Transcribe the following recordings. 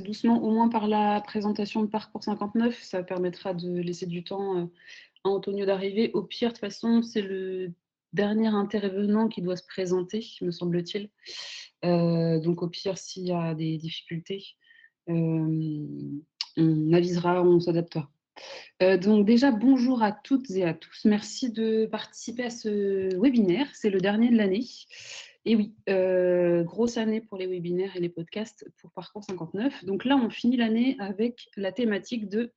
doucement, au moins par la présentation de Parcours 59, ça permettra de laisser du temps à Antonio d'arriver. Au pire, de toute façon, c'est le dernier intervenant qui doit se présenter, me semble-t-il. Donc au pire, s'il y a des difficultés, on avisera, on s'adaptera. Donc déjà, bonjour à toutes et à tous. Merci de participer à ce webinaire. C'est le dernier de l'année. Et oui, grosse année pour les webinaires et les podcasts pour Parcours 59. Donc là, on finit l'année avec la thématique de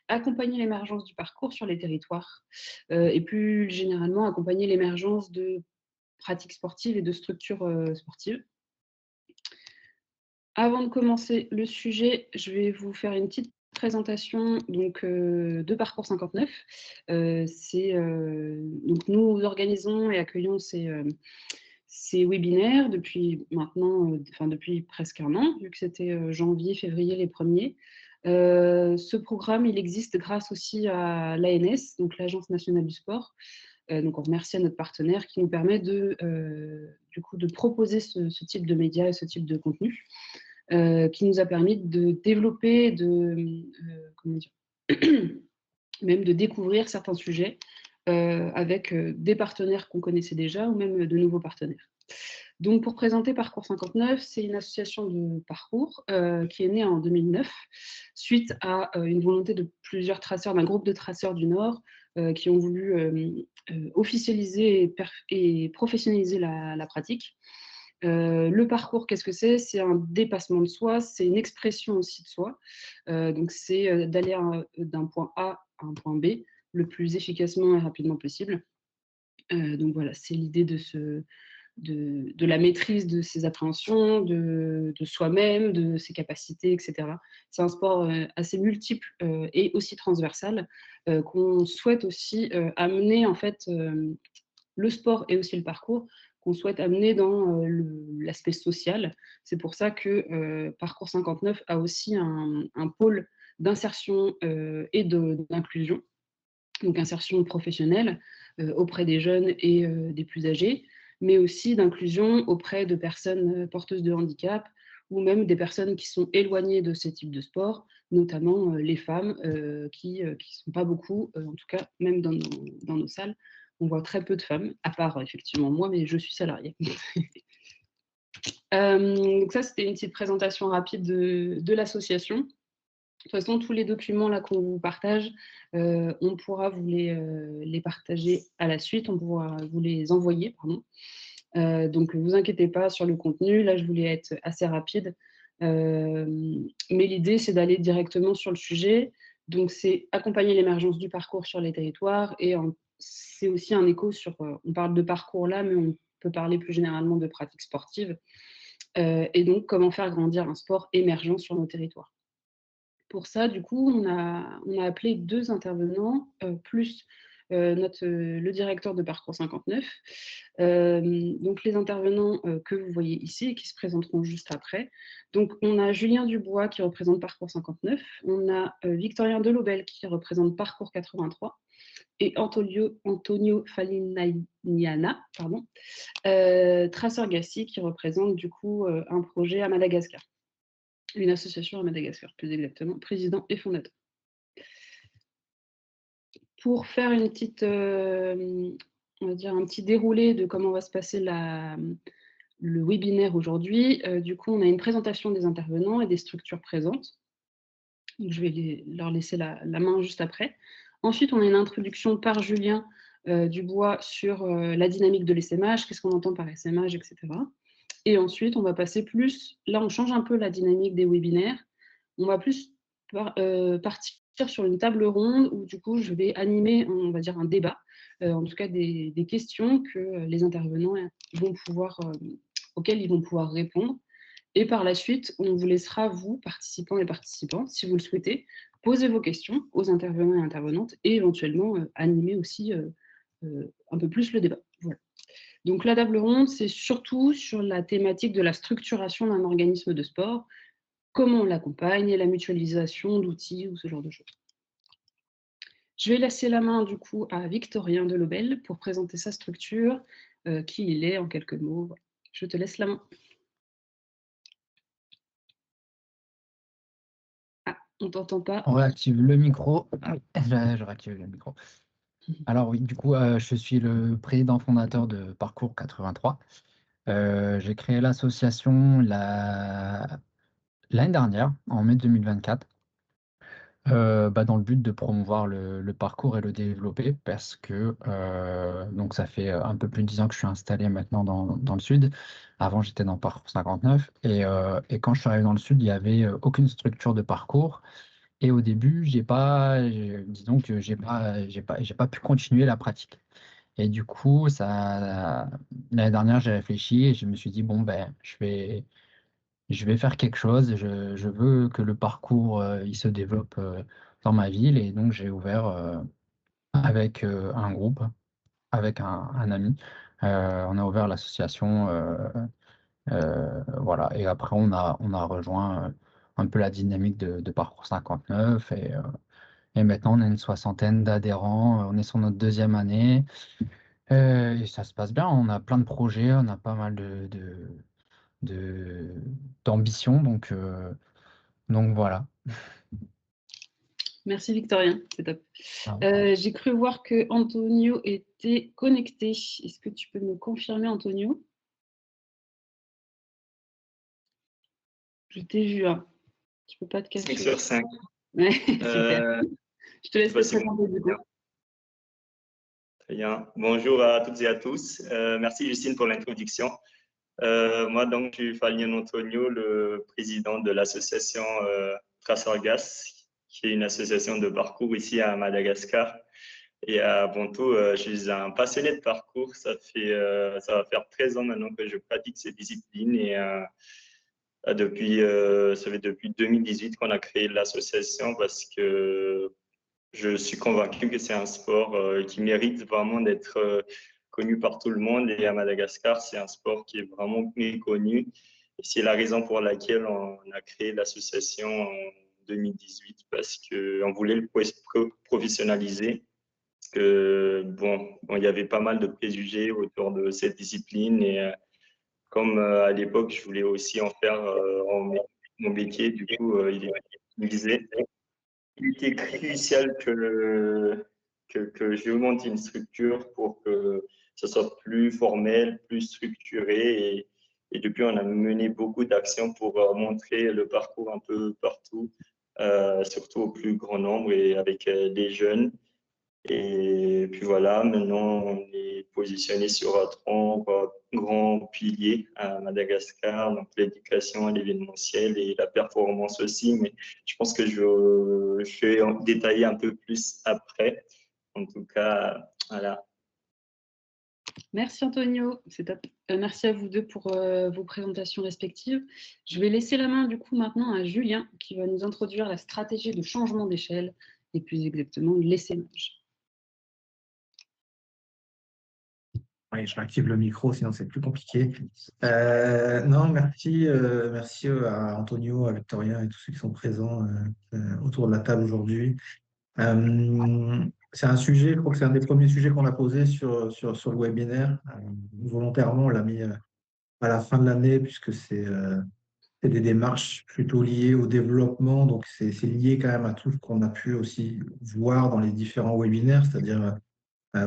accompagner l'émergence du parcours sur les territoires et plus généralement accompagner l'émergence de pratiques sportives et de structures sportives. Avant de commencer le sujet, je vais vous faire une petite présentation donc, de Parcours 59. Donc nous organisons et accueillons ces webinaires depuis maintenant, depuis presque un an, vu que c'était janvier, février les premiers. Ce programme, il existe grâce aussi à l'ANS, donc l'Agence nationale du sport. Donc on remercie à notre partenaire qui nous permet du coup, de proposer ce type de médias et ce type de contenu. Qui nous a permis de développer, comment dire, même de découvrir certains sujets avec des partenaires qu'on connaissait déjà ou même de nouveaux partenaires. Donc, pour présenter Parcours 59, c'est une association de parcours qui est née en 2009 suite à une volonté de plusieurs traceurs, d'un groupe de traceurs du Nord qui ont voulu officialiser et professionnaliser la pratique. Le parcours, qu'est-ce que c'est? C'est un dépassement de soi, c'est une expression aussi de soi. Donc c'est d'aller d'un point A à un point B le plus efficacement et rapidement possible. Donc voilà, c'est l'idée de la maîtrise de ses appréhensions, de soi-même, de ses capacités, etc. C'est un sport assez multiple et aussi transversal qu'on souhaite aussi amener en fait le sport et aussi le parcours qu'on souhaite amener dans l'aspect social. C'est pour ça que Parcours 59 a aussi un pôle d'insertion et d'inclusion, donc insertion professionnelle auprès des jeunes et des plus âgés, mais aussi d'inclusion auprès de personnes porteuses de handicap ou même des personnes qui sont éloignées de ces types de sports, notamment les femmes qui ne sont pas beaucoup, en tout cas même dans nos salles, on voit très peu de femmes, à part effectivement moi, mais je suis salariée. Donc ça, c'était une petite présentation rapide de l'association. De toute façon, tous les documents là qu'on vous partage, on pourra vous les partager à la suite, on pourra vous les envoyer, pardon. Donc ne vous inquiétez pas sur le contenu, là je voulais être assez rapide. Mais l'idée, c'est d'aller directement sur le sujet. Donc c'est accompagner l'émergence du parcours sur les territoires et c'est aussi un écho sur, on parle de parcours là, mais on peut parler plus généralement de pratiques sportives. Et donc comment faire grandir un sport émergent sur nos territoires. Pour ça, du coup, on a appelé 2 intervenants, plus le directeur de Parcours 59. Donc les intervenants que vous voyez ici et qui se présenteront juste après. Donc on a Julien Dubois qui représente Parcours 59, on a Victorien Delobel qui représente Parcours 83 et Antonio Falignana, pardon, Traceur Gassi qui représente du coup un projet à Madagascar. Une association à Madagascar, plus exactement, président et fondateur. Pour faire une petite, on va dire un petit déroulé de comment va se passer le webinaire aujourd'hui, du coup, on a une présentation des intervenants et des structures présentes. Donc, je vais leur laisser la main juste après. Ensuite, on a une introduction par Julien Dubois sur la dynamique de l'essaimage, qu'est-ce qu'on entend par essaimage, etc. Et ensuite, on va passer plus, là on change un peu la dynamique des webinaires, on va plus partir sur une table ronde où du coup je vais animer, on va dire, un débat, en tout cas des questions que les intervenants vont pouvoir, auxquelles ils vont pouvoir répondre. Et par la suite, on vous laissera, vous, participants et participantes, si vous le souhaitez, poser vos questions aux intervenants et intervenantes et éventuellement animer aussi un peu plus le débat. Voilà. Donc la table ronde, c'est surtout sur la thématique de la structuration d'un organisme de sport, comment on l'accompagne et la mutualisation d'outils ou ce genre de choses. Je vais laisser la main du coup à Victorien Delobel pour présenter sa structure, qui il est en quelques mots. Je te laisse la main. On t'entend pas. On réactive le micro. Je réactive le micro. Alors oui, du coup, je suis le président fondateur de Parcours 83. J'ai créé l'association l'année dernière, en mai 2024, dans le but de promouvoir le parcours et le développer parce que donc ça fait un peu plus de 10 ans que je suis installé maintenant dans le sud. Avant, j'étais dans Parcours 59 et quand je suis arrivé dans le sud, il n'y avait aucune structure de parcours. Et au début, disons que j'ai pas pu continuer la pratique. Et du coup, l'année dernière, j'ai réfléchi et je me suis dit, bon, ben, je vais faire quelque chose. Je veux que le parcours, il se développe, dans ma ville. Et donc, j'ai ouvert, avec un groupe, avec un ami. On a ouvert l'association, voilà. Et après, on a rejoint, un peu la dynamique de Parcours 59. Et maintenant, on a une soixantaine d'adhérents. On est sur notre deuxième année. Et ça se passe bien. On a plein de projets. On a pas mal de- d'ambition. Donc voilà. Merci Victorien, c'est top. Ah, J'ai cru voir que Antonio était connecté. Est-ce que tu peux me confirmer, Antonio? Je t'ai vu, hein. Tu peux pas te 5 cacher. sur 5. Ouais, super. Euh, Je te je sais laisse pas te si vous présenter du coup. m'entendez bien. Très bien. Bonjour à toutes et à tous. Merci Justine pour l'introduction. Moi, donc, je suis Fabien Antonio, le président de l'association Trasorgas, qui est une association de parcours ici à Madagascar. Et avant tout, je suis un passionné de parcours. Ça va faire 13 ans maintenant que je pratique ces disciplines et ça fait depuis 2018 qu'on a créé l'association parce que je suis convaincu que c'est un sport qui mérite vraiment d'être connu par tout le monde. Et à Madagascar, c'est un sport qui est vraiment méconnu. Et c'est la raison pour laquelle on a créé l'association en 2018, parce qu'on voulait le professionnaliser. Parce que, bon, il y avait pas mal de préjugés autour de cette discipline. Et comme à l'époque, je voulais aussi en faire mon métier, du coup, il disait il était crucial que je monte une structure pour que ce soit plus formel, plus structuré. Et depuis, on a mené beaucoup d'actions pour montrer le parcours un peu partout, surtout au plus grand nombre et avec les jeunes. Et puis voilà, maintenant, on est positionné sur trois grands piliers à Madagascar, donc l'éducation, l'événementiel et la performance aussi. Mais je pense que je vais en détailler un peu plus après. En tout cas, voilà. Merci Antonio, c'est top. Merci à vous deux pour vos présentations respectives. Je vais laisser la main du coup maintenant à Julien qui va nous introduire la stratégie de changement d'échelle et plus exactement l'essaimage. Oui, je réactive le micro, sinon c'est plus compliqué. Non, merci à Antonio, à Victorien et tous ceux qui sont présents autour de la table aujourd'hui. C'est un sujet, je crois que c'est un des premiers sujets qu'on a posé sur le webinaire. Volontairement, on l'a mis à la fin de l'année puisque c'est des démarches plutôt liées au développement, donc c'est lié quand même à tout ce qu'on a pu aussi voir dans les différents webinaires, c'est-à-dire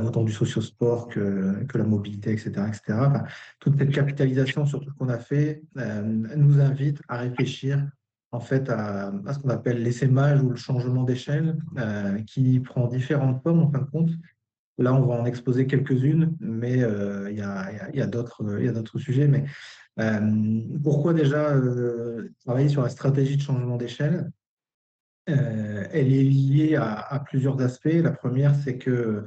autant du sociosport que la mobilité, etc., etc. Enfin, toute cette capitalisation sur tout ce qu'on a fait nous invite à réfléchir en fait à ce qu'on appelle l'essaimage ou le changement d'échelle, qui prend différentes formes en fin de compte. Là, on va en exposer quelques-unes, mais il y a d'autres sujets. Mais pourquoi déjà travailler sur la stratégie de changement d'échelle? Elle est liée à plusieurs aspects. La première, c'est que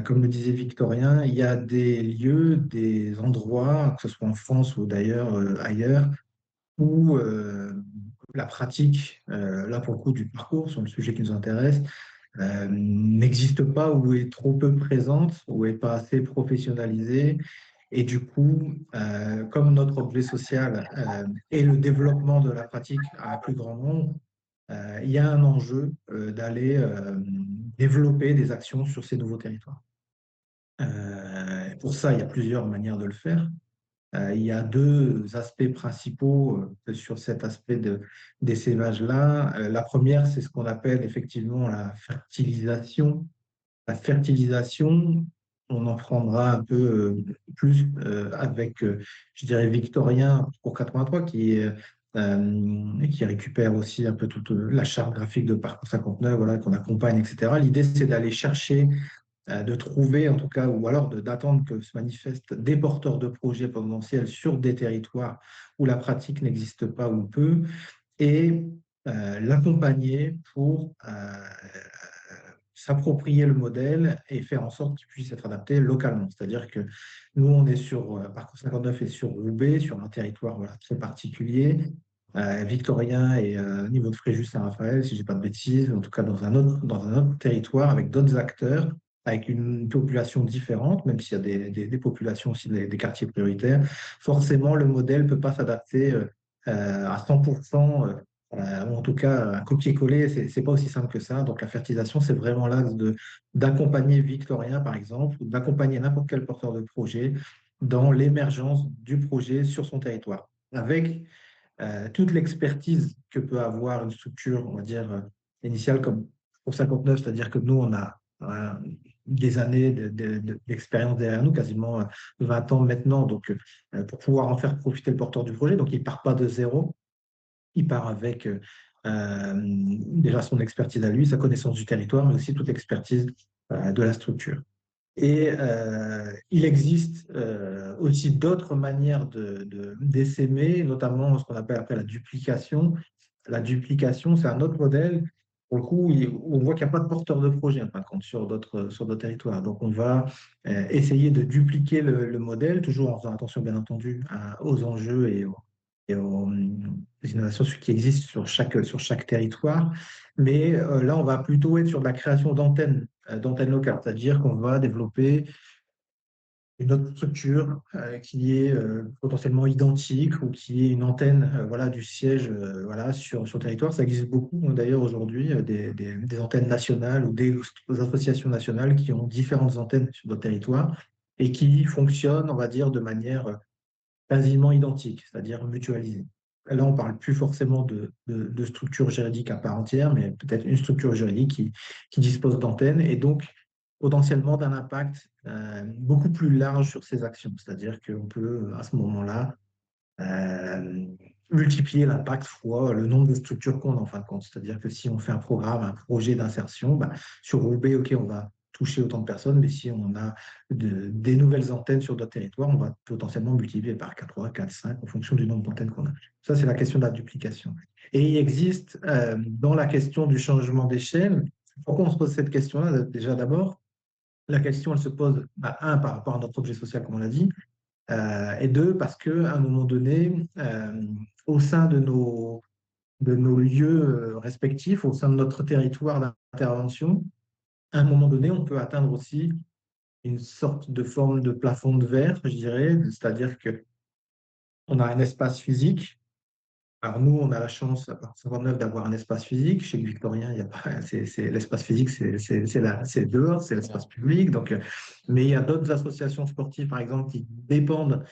comme le disait Victorien, il y a des lieux, des endroits, que ce soit en France ou d'ailleurs ailleurs, où la pratique, là pour le coup du parcours, sur le sujet qui nous intéresse, n'existe pas ou est trop peu présente ou est pas assez professionnalisée. Et du coup, comme notre objet social est le développement de la pratique à un plus grand nombre, il y a un enjeu d'aller développer des actions sur ces nouveaux territoires. Pour ça, il y a plusieurs manières de le faire. Il y a deux aspects principaux sur cet aspect d'essaimage-là. La première, c'est ce qu'on appelle effectivement la fertilisation. La fertilisation, on en prendra un peu plus avec, je dirais, Victorien pour 83, qui récupère aussi un peu toute la charte graphique de Parcours 59, voilà, qu'on accompagne, etc. L'idée, c'est d'aller chercher, de trouver en tout cas, ou alors d'attendre que se manifestent des porteurs de projets potentiels sur des territoires où la pratique n'existe pas ou peu, et l'accompagner pour s'approprier le modèle et faire en sorte qu'il puisse être adapté localement. C'est-à-dire que nous, on est sur Parcours 59 et sur Roubaix, sur un territoire voilà, très particulier, victorien et niveau de Fréjus Saint-Raphaël, si je ne dis pas de bêtises, en tout cas dans un autre territoire avec d'autres acteurs, avec une population différente, même s'il y a des populations aussi, des quartiers prioritaires. Forcément, le modèle ne peut pas s'adapter à 100%, ou en tout cas un copier-coller, ce n'est pas aussi simple que ça. Donc la fertilisation, c'est vraiment l'axe d'accompagner Victorien, par exemple, ou d'accompagner n'importe quel porteur de projet dans l'émergence du projet sur son territoire, avec toute l'expertise que peut avoir une structure, on va dire, initiale comme pour 59, c'est-à-dire que nous, on a des années d'expérience derrière nous, quasiment 20 ans maintenant, donc pour pouvoir en faire profiter le porteur du projet. Donc, il ne part pas de zéro, il part avec déjà son expertise à lui, sa connaissance du territoire, mais aussi toute l'expertise de la structure. Et il existe aussi d'autres manières d'essaimer, notamment ce qu'on appelle après la duplication. La duplication, c'est un autre modèle. Pour le coup, on voit qu'il n'y a pas de porteur de projet, en fin de compte, sur d'autres territoires. Donc, on va essayer de dupliquer le modèle, toujours en faisant attention, bien entendu, aux enjeux et aux innovations qui existent sur chaque territoire. Mais là, on va plutôt être sur de la création d'antennes locales, c'est-à-dire qu'on va développer une autre structure qui est potentiellement identique ou qui est une antenne voilà, du siège voilà, sur le territoire. Ça existe beaucoup d'ailleurs aujourd'hui, des antennes nationales ou des associations nationales qui ont différentes antennes sur notre territoire et qui fonctionnent, on va dire, de manière quasiment identique, c'est-à-dire mutualisée. Là, on ne parle plus forcément de structure juridique à part entière, mais peut-être une structure juridique qui dispose d'antennes et donc potentiellement d'un impact beaucoup plus large sur ces actions. C'est-à-dire qu'on peut, à ce moment-là, multiplier l'impact fois le nombre de structures qu'on a en fin de compte. C'est-à-dire que si on fait un programme, un projet d'insertion, sur Roubaix, OK, on va toucher autant de personnes, mais si on a des nouvelles antennes sur d'autres territoires, on va potentiellement multiplier par 4, 3, 4, 5 en fonction du nombre d'antennes qu'on a. Ça, c'est la question de la duplication. Et il existe, dans la question du changement d'échelle, pourquoi on se pose cette question-là? Déjà, d'abord, la question, elle se pose, un, par rapport à notre objet social, comme on l'a dit, et deux, parce qu'à un moment donné, au sein de nos lieux respectifs, au sein de notre territoire d'intervention, à un moment donné, on peut atteindre aussi une sorte de forme de plafond de verre, je dirais, c'est-à-dire qu'on a un espace physique. Alors nous, on a la chance, à Parcours 59, d'avoir un espace physique. Chez Victorien, il y a pas, l'espace physique, c'est dehors, c'est l'espace public. Donc, mais il y a d'autres associations sportives, par exemple, qui dépendent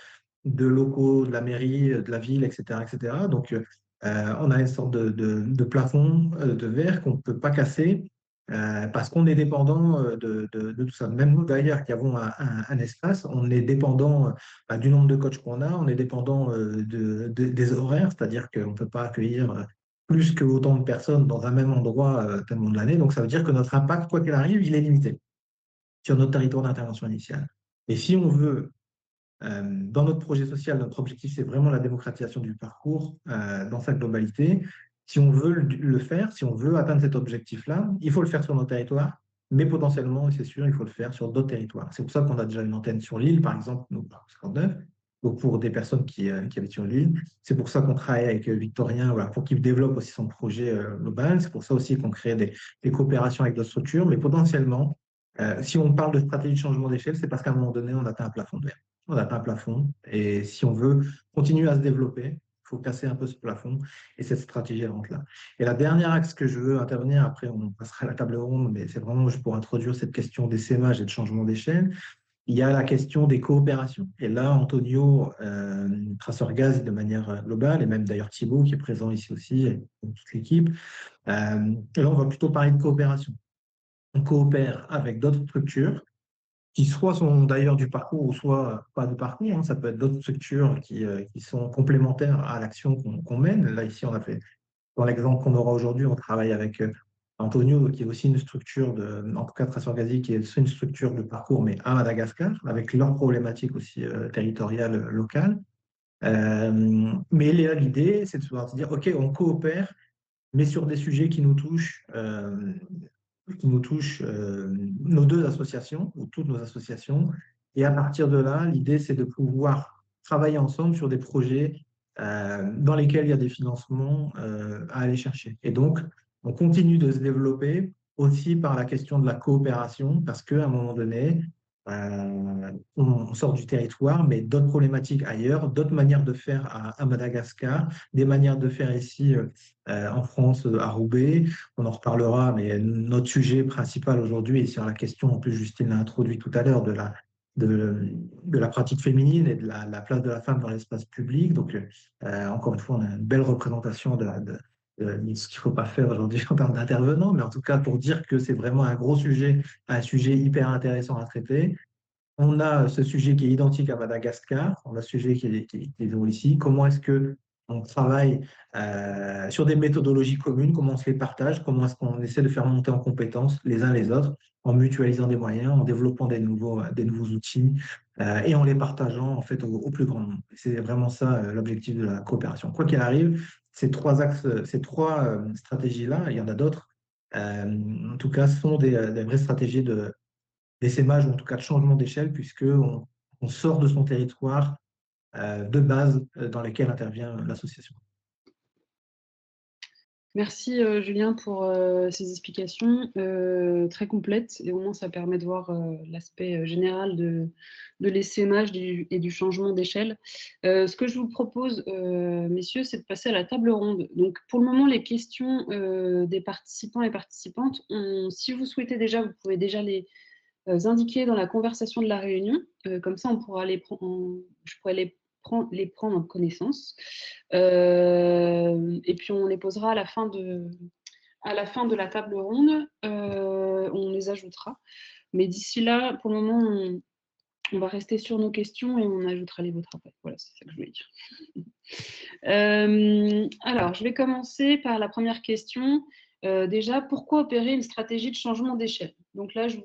de locaux, de la mairie, de la ville, etc. etc. Donc, on a une sorte de plafond de verre qu'on ne peut pas casser parce qu'on est dépendant tout ça. Même nous, d'ailleurs, qui avons un espace, on est dépendant du nombre de coachs qu'on a, on est dépendant des horaires, c'est-à-dire qu'on ne peut pas accueillir plus que autant de personnes dans un même endroit tellement de l'année. Donc, ça veut dire que notre impact, quoi qu'il arrive, il est limité sur notre territoire d'intervention initiale. Et si on veut dans notre projet social, notre objectif, c'est vraiment la démocratisation du parcours dans sa globalité. Si on veut le faire, si on veut atteindre cet objectif-là, il faut le faire sur nos territoires, mais potentiellement, et c'est sûr, il faut le faire sur d'autres territoires. C'est pour ça qu'on a déjà une antenne sur l'île, par exemple, nous, par 59, donc pour des personnes qui habitent sur l'île. C'est pour ça qu'on travaille avec Victorien voilà, pour qu'il développe aussi son projet global. C'est pour ça aussi qu'on crée des coopérations avec d'autres structures, mais potentiellement, si on parle de stratégie de changement d'échelle, c'est parce qu'à un moment donné, on atteint un plafond de verre. On atteint un plafond. Et si on veut continuer à se développer, il faut casser un peu ce plafond. Et cette stratégie, elle rentre là. Et la dernière axe que je veux intervenir, après on passera à la table ronde, mais c'est vraiment juste pour introduire cette question d'essaimage et de changement d'échelle. il y a la question des coopérations. Et là, Antonio, Tracergaz de manière globale, et même d'ailleurs Thibaut qui est présent ici aussi, et toute l'équipe, et là, on va plutôt parler de coopération. On coopère avec d'autres structures qui soit sont d'ailleurs du parcours ou soit pas de parcours, hein. Ça peut être d'autres structures qui sont complémentaires à l'action qu'on mène. Là, ici, on a fait, dans l'exemple qu'on aura aujourd'hui, on travaille avec Antonio, qui est aussi une structure en tout cas Tracergaz, qui est aussi une structure de parcours, mais à Madagascar, avec leurs problématiques aussi territoriales, locales. Mais là, l'idée, c'est de se dire, OK, on coopère, mais sur des sujets qui nous touchent, nos deux associations, ou toutes nos associations. Et à partir de là, l'idée, c'est de pouvoir travailler ensemble sur des projets dans lesquels il y a des financements à aller chercher. Et donc, on continue de se développer aussi par la question de la coopération, parce qu'à un moment donné, on sort du territoire, mais d'autres problématiques ailleurs, d'autres manières de faire à Madagascar, des manières de faire ici en France, à Roubaix. On en reparlera, mais notre sujet principal aujourd'hui est sur la question, en plus Justine l'a introduit tout à l'heure, de la pratique féminine et de la place de la femme dans l'espace public. Donc, encore une fois, on a une belle représentation de ce qu'il ne faut pas faire aujourd'hui en termes d'intervenants, mais en tout cas pour dire que c'est vraiment un sujet hyper intéressant à traiter. On a ce sujet qui est identique à Madagascar, on a ce sujet qui est drôle ici. Comment est-ce qu'on travaille sur des méthodologies communes, comment on se les partage, comment est-ce qu'on essaie de faire monter en compétences les uns les autres, en mutualisant des moyens, en développant des nouveaux outils et en les partageant en fait au plus grand nombre. C'est vraiment ça l'objectif de la coopération. Quoi qu'il arrive, ces trois axes, ces trois stratégies-là, il y en a d'autres, en tout cas, sont des vraies stratégies d'essaimage ou en tout cas de changement d'échelle, puisqu'on sort de son territoire de base dans lequel intervient l'association. Merci Julien pour ces explications très complètes, et au moins ça permet de voir l'aspect général de l'essaimage et du changement d'échelle. Ce que je vous propose, messieurs, c'est de passer à la table ronde. Donc pour le moment, les questions des participants et participantes, si vous souhaitez déjà, vous pouvez déjà les indiquer dans la conversation de la réunion. Comme ça, on pourra je pourrais les prendre en connaissance. Et puis, on les posera à la fin de la table ronde. On les ajoutera. Mais d'ici là, pour le moment, on va rester sur nos questions et on ajoutera les vôtres après. Voilà, c'est ça que je voulais dire. Alors, je vais commencer par la première question. Déjà, pourquoi opérer une stratégie de changement d'échelle? Donc là, je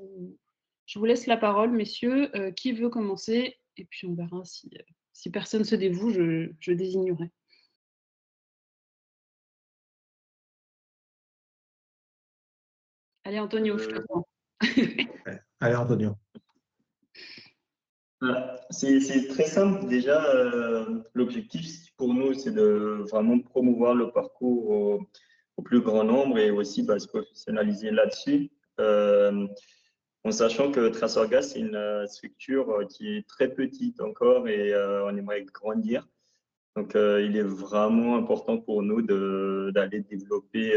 vous laisse la parole, messieurs. Qui veut commencer? Et puis, on verra si personne se dévoue, je désignerai. Allez, Antonio, je te prends. Allez, Antonio. C'est très simple. Déjà, l'objectif pour nous, c'est de vraiment promouvoir le parcours au plus grand nombre et aussi se professionnaliser là-dessus. En sachant que Tracergaz, c'est une structure qui est très petite encore et on aimerait grandir. Donc, il est vraiment important pour nous d'aller développer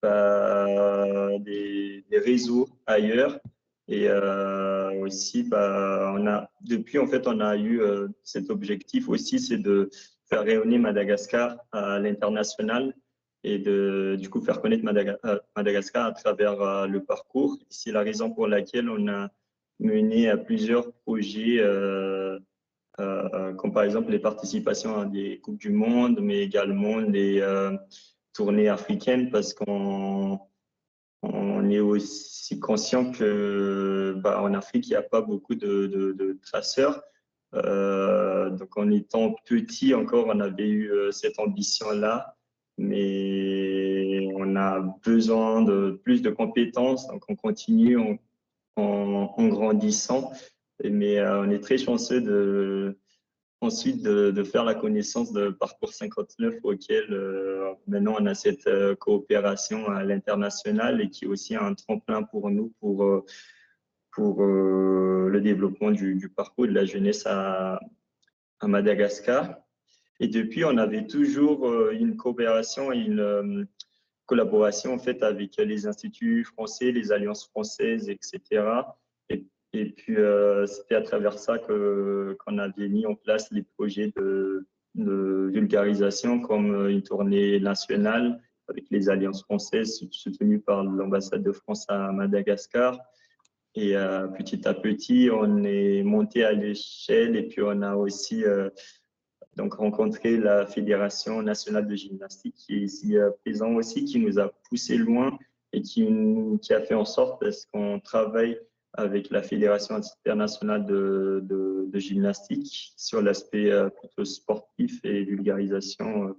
des réseaux ailleurs. Et aussi, depuis, en fait, on a eu cet objectif aussi, c'est de faire rayonner Madagascar à l'international et du coup, faire connaître Madagascar à travers le parcours. C'est la raison pour laquelle on a mené à plusieurs projets, comme par exemple les participations à des Coupes du Monde, mais également des tournées africaines, parce qu'on est aussi conscient que en Afrique, il n'y a pas beaucoup de traceurs. Donc, en étant petit encore, on avait eu cette ambition-là, mais on a besoin de plus de compétences. Donc, on continue en grandissant. Mais on est très chanceux ensuite de faire la connaissance de Parcours 59, auquel maintenant on a cette coopération à l'international et qui est aussi un tremplin pour nous pour le développement du parcours de la jeunesse à Madagascar. Et depuis, on avait toujours une coopération et une collaboration en fait avec les instituts français, les alliances françaises, etc. Et puis, c'était à travers ça qu'on avait mis en place les projets de vulgarisation comme une tournée nationale avec les alliances françaises soutenues par l'ambassade de France à Madagascar. Et petit à petit, on est monté à l'échelle et puis on a aussi donc rencontré la Fédération nationale de gymnastique qui est ici présent aussi, qui nous a poussé loin et qui a fait en sorte parce qu'on travaille avec la Fédération internationale de gymnastique sur l'aspect plutôt sportif et vulgarisation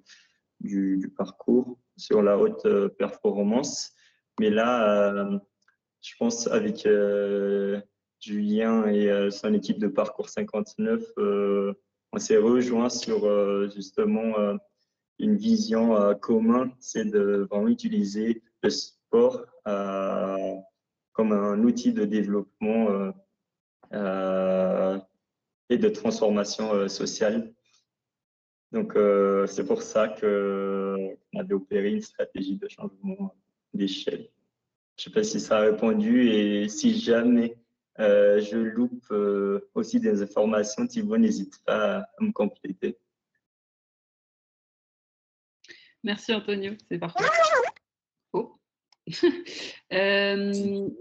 du parcours sur la haute performance. Mais là, je pense avec Julien et son équipe de Parcours 59, on s'est rejoint sur justement une vision commune, c'est de vraiment utiliser le sport comme un outil de développement et de transformation sociale. Donc, c'est pour ça qu'on avait opéré une stratégie de changement d'échelle. Je ne sais pas si ça a répondu et si jamais je loupe aussi des informations, Thibaut, n'hésite pas à me compléter. Merci Antonio, c'est parfait. Oh.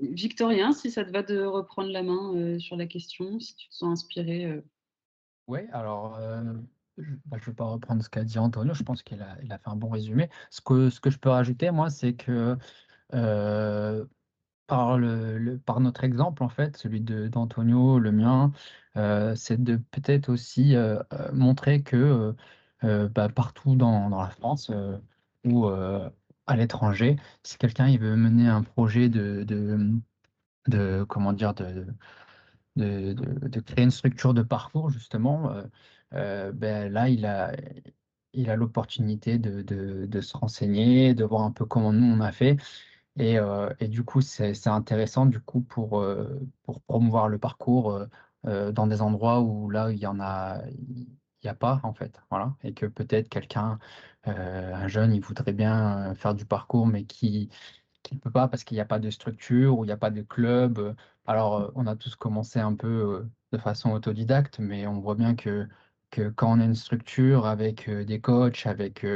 Victorien, si ça te va de reprendre la main sur la question, si tu te sens inspiré. Oui, alors, je ne vais pas reprendre ce qu'a dit Antonio, je pense qu'il a fait un bon résumé. Ce que je peux rajouter, moi, c'est que par notre exemple, en fait, celui d'Antonio, le mien, c'est de peut-être aussi montrer que partout dans la France ou à l'étranger, si quelqu'un il veut mener un projet comment dire, de créer une structure de parcours, justement, là, il a l'opportunité de se renseigner, de voir un peu comment nous on a fait. Et du coup, c'est intéressant du coup pour promouvoir le parcours dans des endroits où là, il y a pas en fait. Voilà. Et que peut-être quelqu'un, un jeune, il voudrait bien faire du parcours, mais qui ne peut pas parce qu'il n'y a pas de structure ou il n'y a pas de club. Alors, on a tous commencé un peu de façon autodidacte, mais on voit bien que quand on a une structure avec des coachs, avec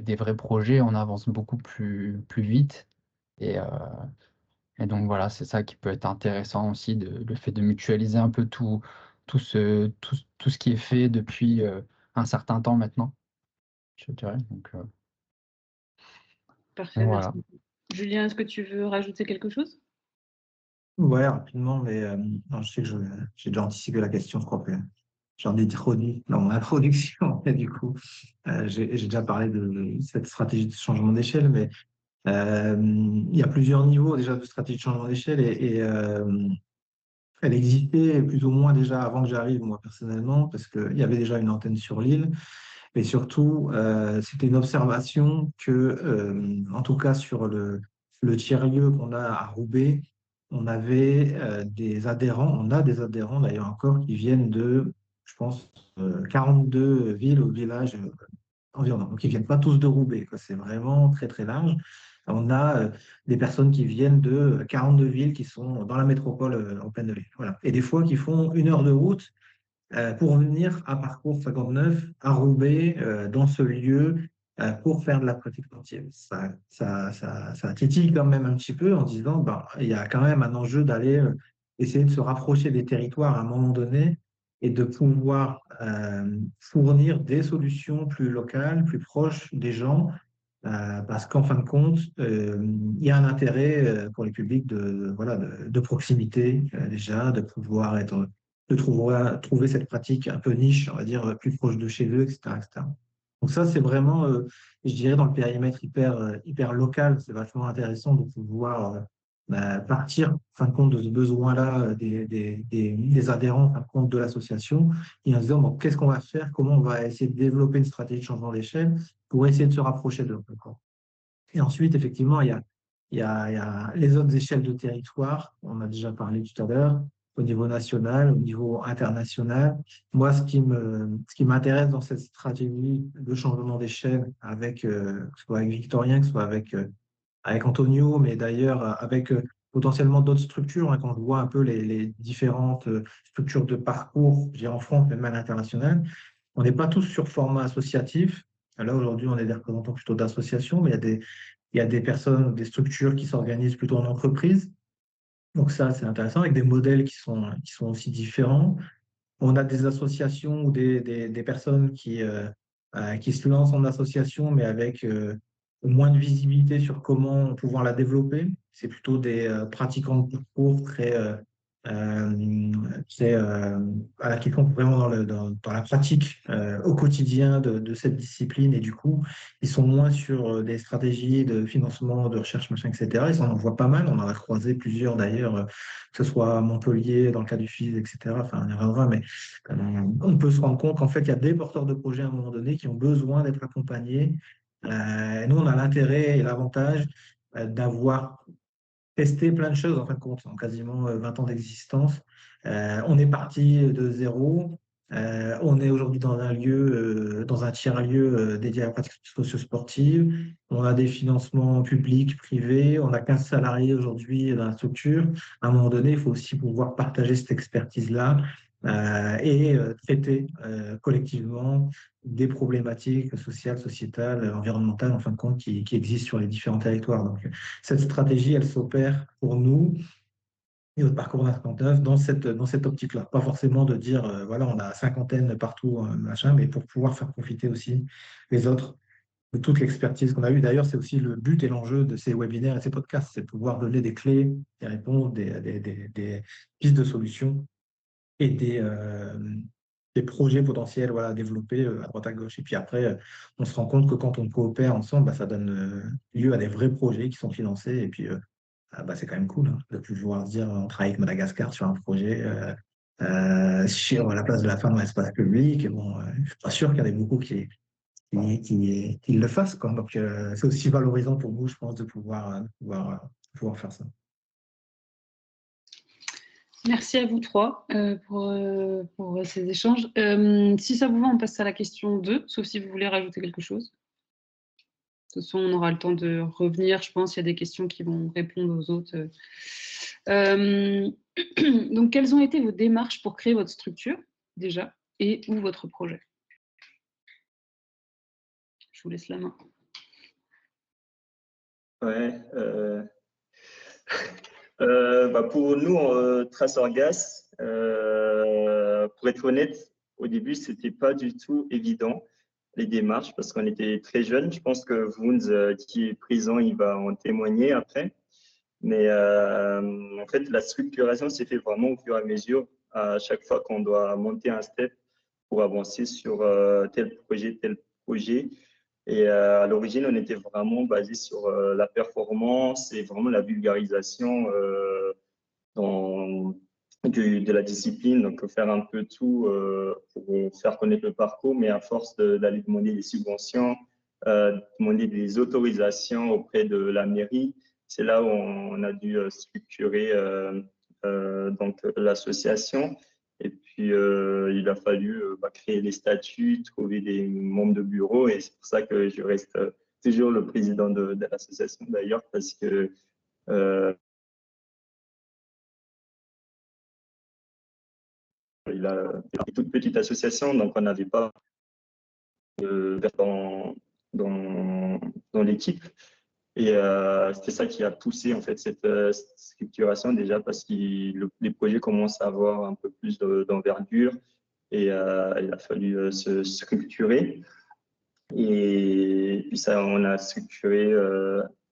des vrais projets, on avance beaucoup plus vite. Et, euh, et donc voilà, c'est ça qui peut être intéressant aussi, le fait de mutualiser un peu tout ce qui est fait depuis un certain temps maintenant, je dirais. Parfait, Donc merci. voilà. Julien, est-ce que tu veux rajouter quelque chose? Ouais, rapidement, mais non, je sais que j'ai déjà anticipé la question, je crois que j'en ai introduit dans mon introduction, et du coup, j'ai déjà parlé de cette stratégie de changement d'échelle, mais il y a plusieurs niveaux déjà de stratégie de changement d'échelle et elle existait plus ou moins déjà avant que j'arrive, moi personnellement, parce qu'il y avait déjà une antenne sur l'île. Mais surtout, c'était une observation que, en tout cas sur le tiers-lieu qu'on a à Roubaix, on avait des adhérents, on a des adhérents d'ailleurs encore, qui viennent de, je pense, 42 villes ou villages environnants. Donc, ils ne viennent pas tous de Roubaix, quoi. C'est vraiment très, très large. On a des personnes qui viennent de 42 villes qui sont dans la métropole en pleine de l'île. Voilà. Et des fois, qui font 1 heure de route pour venir à Parcours 59, à Roubaix, dans ce lieu, pour faire de la pratique sportive. Ça titille quand même un petit peu en disant, ben, il y a quand même un enjeu d'aller essayer de se rapprocher des territoires à un moment donné et de pouvoir fournir des solutions plus locales, plus proches des gens, parce qu'en fin de compte, il y a un intérêt pour les publics voilà, de proximité déjà, de pouvoir trouver cette pratique un peu niche, on va dire, plus proche de chez eux, etc., etc. Donc ça, c'est vraiment, je dirais, dans le périmètre hyper local, c'est vachement intéressant de pouvoir partir, en fin de compte, de ce besoin-là des adhérents, en fin de compte, de l'association, et en se disant, bon, qu'est-ce qu'on va faire, comment on va essayer de développer une stratégie de changement d'échelle pour essayer de se rapprocher d'eux. Et ensuite, effectivement, il y a les autres échelles de territoire. On a déjà parlé tout à l'heure, au niveau national, au niveau international. Moi, ce qui m'intéresse dans cette stratégie de changement d'échelle, que ce soit avec Victorien, que ce soit avec Antonio, mais d'ailleurs avec potentiellement d'autres structures, hein, quand je vois un peu les différentes structures de parcours, je dirais en France, même à l'international, on n'est pas tous sur format associatif. Là, aujourd'hui, on est des représentants plutôt d'associations, mais il y a des personnes, des structures qui s'organisent plutôt en entreprise. Donc ça, c'est intéressant, avec des modèles qui sont aussi différents. On a des associations ou des personnes qui se lancent en association, mais avec moins de visibilité sur comment pouvoir la développer. C'est plutôt des pratiquants de parcours voilà, qui sont vraiment dans la pratique au quotidien de cette discipline. Et du coup, ils sont moins sur des stratégies de financement, de recherche, machin, etc. Ils en voient pas mal. On en a croisé plusieurs d'ailleurs, que ce soit à Montpellier, dans le cas du FIS, etc. Enfin, on y reviendra, mais on peut se rendre compte qu'en fait, il y a des porteurs de projets à un moment donné qui ont besoin d'être accompagnés. Et nous, on a l'intérêt et l'avantage d'avoir testé plein de choses en fin de compte, en quasiment 20 ans d'existence. On est parti de zéro. On est aujourd'hui dans un lieu, dans un tiers-lieu dédié à la pratique socio-sportive. On a des financements publics, privés. On a 15 salariés aujourd'hui dans la structure. À un moment donné, il faut aussi pouvoir partager cette expertise-là et traiter collectivement des problématiques sociales, sociétales, environnementales, en fin de compte, qui existent sur les différents territoires. Donc, cette stratégie, elle s'opère pour nous et notre parcours 29 dans cette optique-là. Pas forcément de dire, voilà, on a cinquantaine partout, machin, mais pour pouvoir faire profiter aussi les autres de toute l'expertise qu'on a eue. D'ailleurs, c'est aussi le but et l'enjeu de ces webinaires et ces podcasts, c'est de pouvoir donner des clés, des réponses, des pistes de solutions et des projets potentiels, voilà, à développer à droite à gauche. Et puis après, on se rend compte que quand on coopère ensemble, bah, ça donne lieu à des vrais projets qui sont financés. Et puis, bah, c'est quand même cool, hein, de pouvoir se dire, on travaille avec Madagascar sur un projet sur la place de la femme dans l'espace public. Et bon, je ne suis pas sûr qu'il y en ait beaucoup qui le fassent, quoi. Donc, c'est aussi valorisant pour vous, je pense, de pouvoir faire ça. Merci à vous trois pour ces échanges. Si ça vous va, on passe à la question 2, sauf si vous voulez rajouter quelque chose. De toute façon, on aura le temps de revenir. Je pense qu'il y a des questions qui vont répondre aux autres. Donc, quelles ont été vos démarches pour créer votre structure, déjà, et ou votre projet? Je vous laisse la main. Ouais. Pour nous, Trace Orgas, pour être honnête, au début, c'était pas du tout évident les démarches parce qu'on était très jeunes. Je pense que Wunz, qui est présent, il va en témoigner après. Mais en fait, la structuration s'est fait vraiment au fur et à mesure à chaque fois qu'on doit monter un step pour avancer sur tel projet. Et à l'origine, on était vraiment basé sur la performance et vraiment la vulgarisation de la discipline. Donc, faire un peu tout pour faire connaître le parcours, mais à force d'aller demander des subventions, demander des autorisations auprès de la mairie, c'est là où on a dû structurer donc l'association. Et puis, il a fallu créer les statuts, trouver des membres de bureau. Et c'est pour ça que je reste toujours le président de l'association d'ailleurs, parce que il a une toute petite association, donc on n'avait pas dans l'équipe. Et c'était ça qui a poussé en fait cette structuration déjà parce que les projets commencent à avoir un peu plus d'envergure et il a fallu se structurer. Et puis ça, on a structuré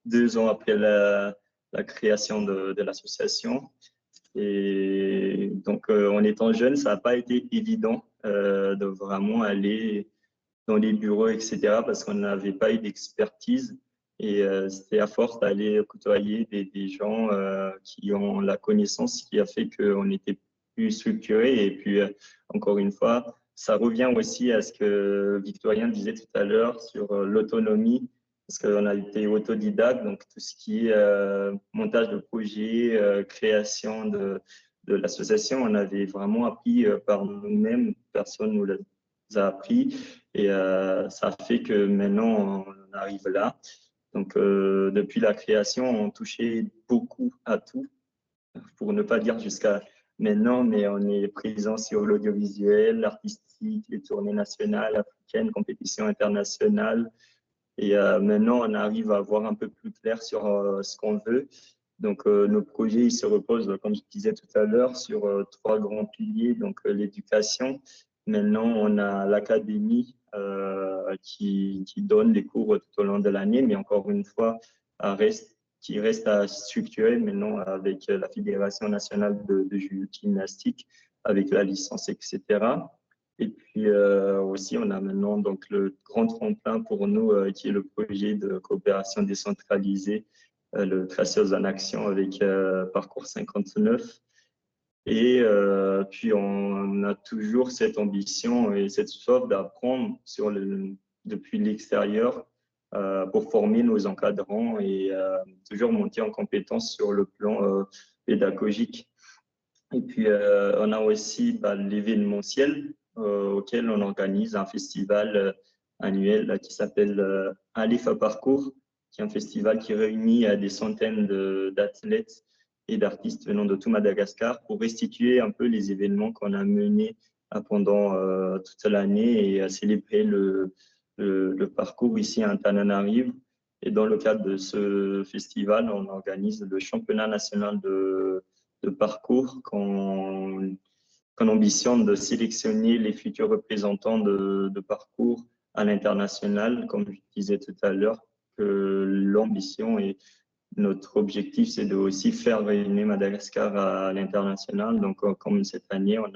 2 ans après la création de l'association. Et donc, en étant jeune, ça n'a pas été évident de vraiment aller dans les bureaux, etc., parce qu'on n'avait pas eu d'expertise. Et c'était à force d'aller côtoyer des gens qui ont la connaissance qui a fait qu'on était plus structuré. Et puis, encore une fois, ça revient aussi à ce que Victorien disait tout à l'heure sur l'autonomie, parce qu'on a été autodidacte, donc tout ce qui est montage de projet, création de l'association, on avait vraiment appris par nous-mêmes, personne ne nous l'a appris. Et ça fait que maintenant, on arrive là. Donc, depuis la création, on touchait beaucoup à tout, pour ne pas dire jusqu'à maintenant, mais on est présent sur l'audiovisuel, l'artistique, les tournées nationales, africaines, compétitions internationales. Et maintenant, on arrive à voir un peu plus clair sur ce qu'on veut. Donc, nos projets, ils se reposent, comme je disais tout à l'heure, sur 3 grands piliers. Donc, l'éducation. Maintenant, on a l'académie qui donne des cours tout au long de l'année, mais encore une fois, qui reste à structurer maintenant avec la Fédération nationale de gymnastique, avec la licence, etc. Et puis aussi, on a maintenant donc le grand tremplin pour nous qui est le projet de coopération décentralisée, le Tracers en action avec Parcours 59. Et puis, on a toujours cette ambition et cette soif d'apprendre depuis l'extérieur pour former nos encadrants et toujours monter en compétence sur le plan pédagogique. Et puis, on a aussi l'événementiel auquel on organise un festival annuel qui s'appelle Alif à Parcours, qui est un festival qui réunit des centaines d'athlètes et d'artistes venant de tout Madagascar pour restituer un peu les événements qu'on a menés pendant toute l'année et célébrer le parcours ici à Antananarivo. Et dans le cadre de ce festival, on organise le championnat national de parcours qu'on ambitionne de sélectionner les futurs représentants de parcours à l'international, comme je disais tout à l'heure, que l'ambition et notre objectif, c'est de aussi faire rayonner Madagascar à l'international. Donc, comme cette année, on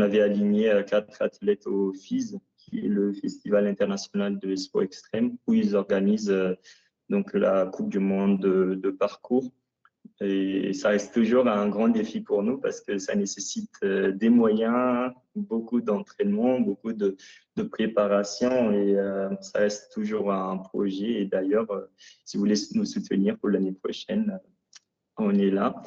avait aligné 4 athlètes au FIS, qui est le Festival international de sport extrême, où ils organisent donc la Coupe du monde de parcours. Et ça reste toujours un grand défi pour nous parce que ça nécessite des moyens, beaucoup d'entraînement, beaucoup de préparation et ça reste toujours un projet. Et d'ailleurs, si vous voulez nous soutenir pour l'année prochaine, on est là.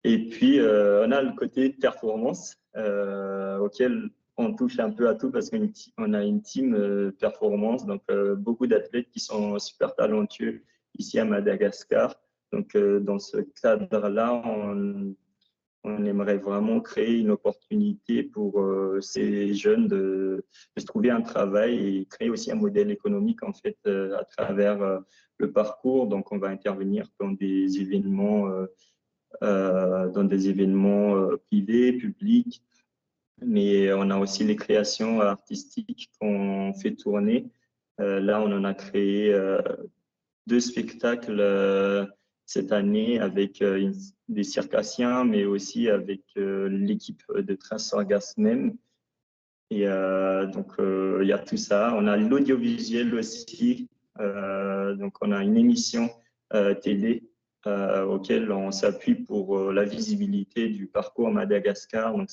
Et puis, on a le côté performance auquel on touche un peu à tout parce qu'on a une team performance, donc beaucoup d'athlètes qui sont super talentueux ici à Madagascar. Donc, dans ce cadre-là, on aimerait vraiment créer une opportunité pour ces jeunes de se trouver un travail et créer aussi un modèle économique en fait à travers le parcours. Donc, on va intervenir dans des événements privés, publics, mais on a aussi les créations artistiques qu'on fait tourner. Là, on en a créé 2 spectacles cette année avec des circassiens, mais aussi avec l'équipe de Trasorgas même. Et donc, il y a tout ça. On a l'audiovisuel aussi. Donc, on a une émission télé auquel on s'appuie pour la visibilité du parcours à Madagascar. Donc,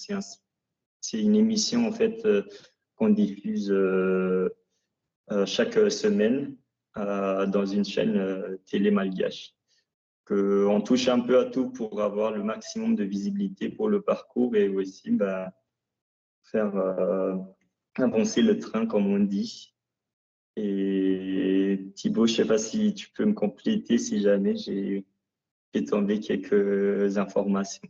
c'est une émission en fait qu'on diffuse chaque semaine dans une chaîne télé malgache. On touche un peu à tout pour avoir le maximum de visibilité pour le parcours et aussi faire avancer le train, comme on dit. Et Thibaut, je ne sais pas si tu peux me compléter si jamais j'ai fait tomber quelques informations.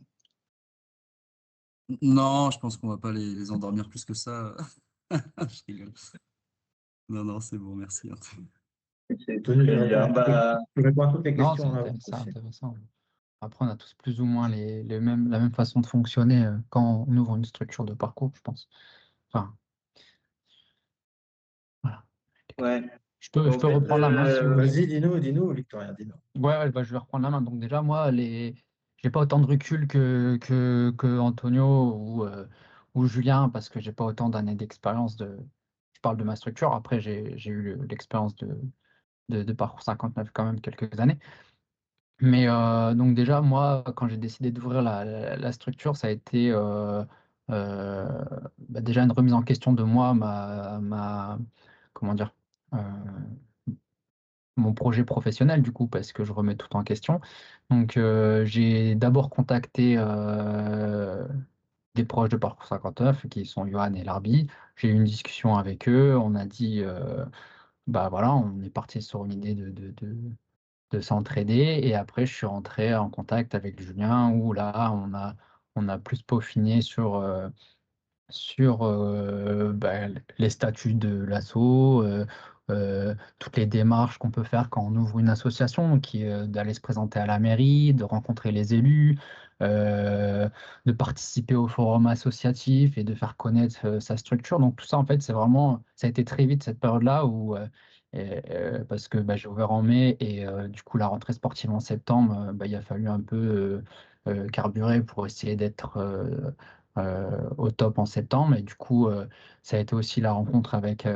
Non, je pense qu'on va pas les endormir plus que ça. Je rigole. Non, c'est bon, merci. Okay, Tony, très bien. tu réponds à toutes les Non, questions. c'est intéressant. Après, on a tous plus ou moins la même façon de fonctionner quand on ouvre une structure de parcours, je pense. Enfin, voilà. Ouais. Je peux reprendre la main si vous voulez. Vas-y, dis-nous, Victoria, dis-nous. Ouais, je vais reprendre la main. Donc déjà, moi, j'ai pas autant de recul que Antonio ou Julien parce que j'ai pas autant d'années d'expérience Je parle de ma structure. Après, j'ai eu l'expérience de Parcours 59 quand même quelques années. Mais donc déjà, moi, quand j'ai décidé d'ouvrir la structure, ça a été déjà une remise en question de moi, comment dire, euh, mon projet professionnel du coup, parce que je remets tout en question. Donc j'ai d'abord contacté des proches de Parcours 59 qui sont Johan et Larbi. J'ai eu une discussion avec eux. On a dit bah voilà, on est parti sur une idée de s'entraider. Et après, je suis rentré en contact avec Julien, où là, on a plus peaufiné sur, bah, les statuts de l'asso, toutes les démarches qu'on peut faire quand on ouvre une association, qui est, d'aller se présenter à la mairie, de rencontrer les élus, de participer au forum associatif et de faire connaître, sa structure. Donc tout ça, en fait, ça a été très vite cette période-là où, parce que, bah, j'ai ouvert en mai et du coup la rentrée sportive en septembre, bah, il a fallu un peu, carburer pour essayer d'être, au top en septembre. Et du coup, ça a été aussi la rencontre avec,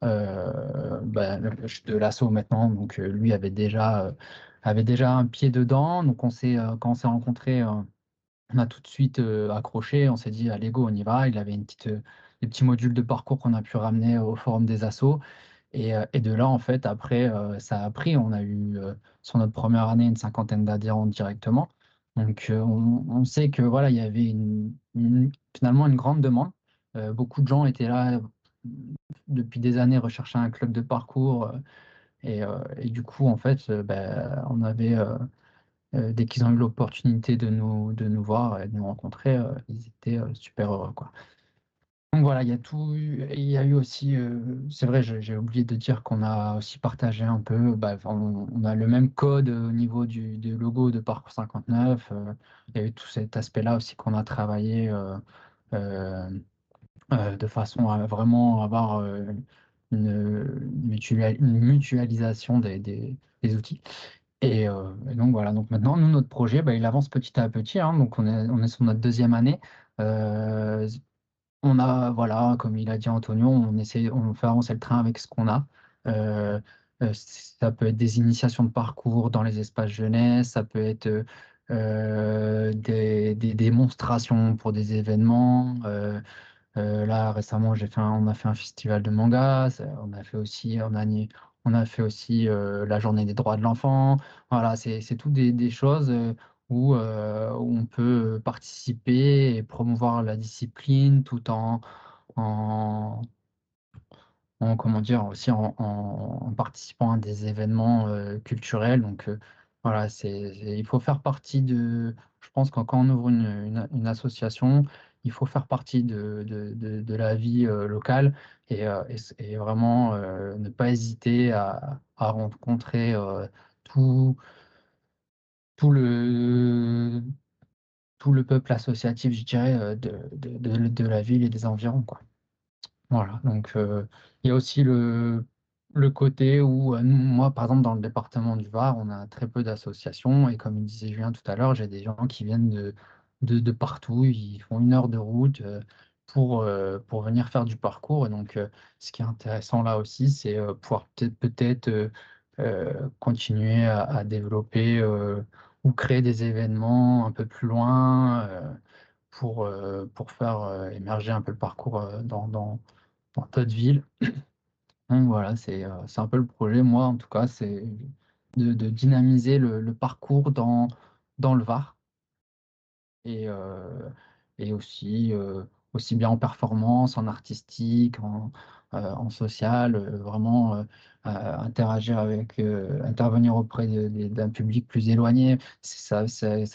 bah, le coach de l'asso maintenant. Donc, lui avait déjà un pied dedans. Donc quand on s'est rencontrés, on a tout de suite, accroché. On s'est dit: «Allez go, on y va». Il avait des petits modules de parcours qu'on a pu ramener au forum des assos. Et de là, en fait, après, ça a pris. On a eu, sur notre première année, une cinquantaine d'adhérents directement. Donc, on sait que voilà, il y avait finalement une grande demande. Beaucoup de gens étaient là, depuis des années, recherchaient un club de parcours, et du coup, en fait, bah, on avait, dès qu'ils ont eu l'opportunité de nous voir et de nous rencontrer, ils étaient, super heureux, quoi. Donc voilà, il y a eu aussi, c'est vrai, j'ai oublié de dire qu'on a aussi partagé un peu, bah, enfin, on a le même code, au niveau du logo de Parcours 59, il y a eu tout cet aspect-là aussi qu'on a travaillé, heu de façon à vraiment avoir, une mutualisation des outils. Et donc voilà, donc maintenant nous, notre projet, bah, il avance petit à petit, hein, donc on est sur notre deuxième année. Heu on a voilà, comme il a dit Antonio, on fait avancer le train avec ce qu'on a. Heu Ça peut être des initiations de parcours dans les espaces jeunesse, ça peut être, des démonstrations pour des événements. Là récemment, on a fait un festival de manga, on a fait aussi la journée des droits de l'enfant. Voilà, c'est tout des choses, où on peut participer et promouvoir la discipline tout en comment dire? Aussi en participant à des événements, culturels. Donc, voilà, il faut faire partie je pense que quand on ouvre une association, il faut faire partie de la vie, locale. Et vraiment, ne pas hésiter à rencontrer, tout tout le tout le peuple associatif, je dirais, de la ville et des environs, quoi. Voilà, donc, il y a aussi le côté où, nous, moi, par exemple, dans le département du Var, on a très peu d'associations. Et comme il disait Julien tout à l'heure, j'ai des gens qui viennent de partout. Ils font 1 heure de route, pour venir faire du parcours. Et donc, ce qui est intéressant là aussi, c'est, pouvoir peut-être, continuer à développer, ou créer des événements un peu plus loin, pour faire, émerger un peu le parcours, dans d'autres villes. Donc voilà, c'est un peu le projet. Moi, en tout cas, c'est de dynamiser le parcours dans le Var. Et aussi, aussi bien en performance, en artistique, en social, vraiment, intervenir auprès d'un public plus éloigné. Ça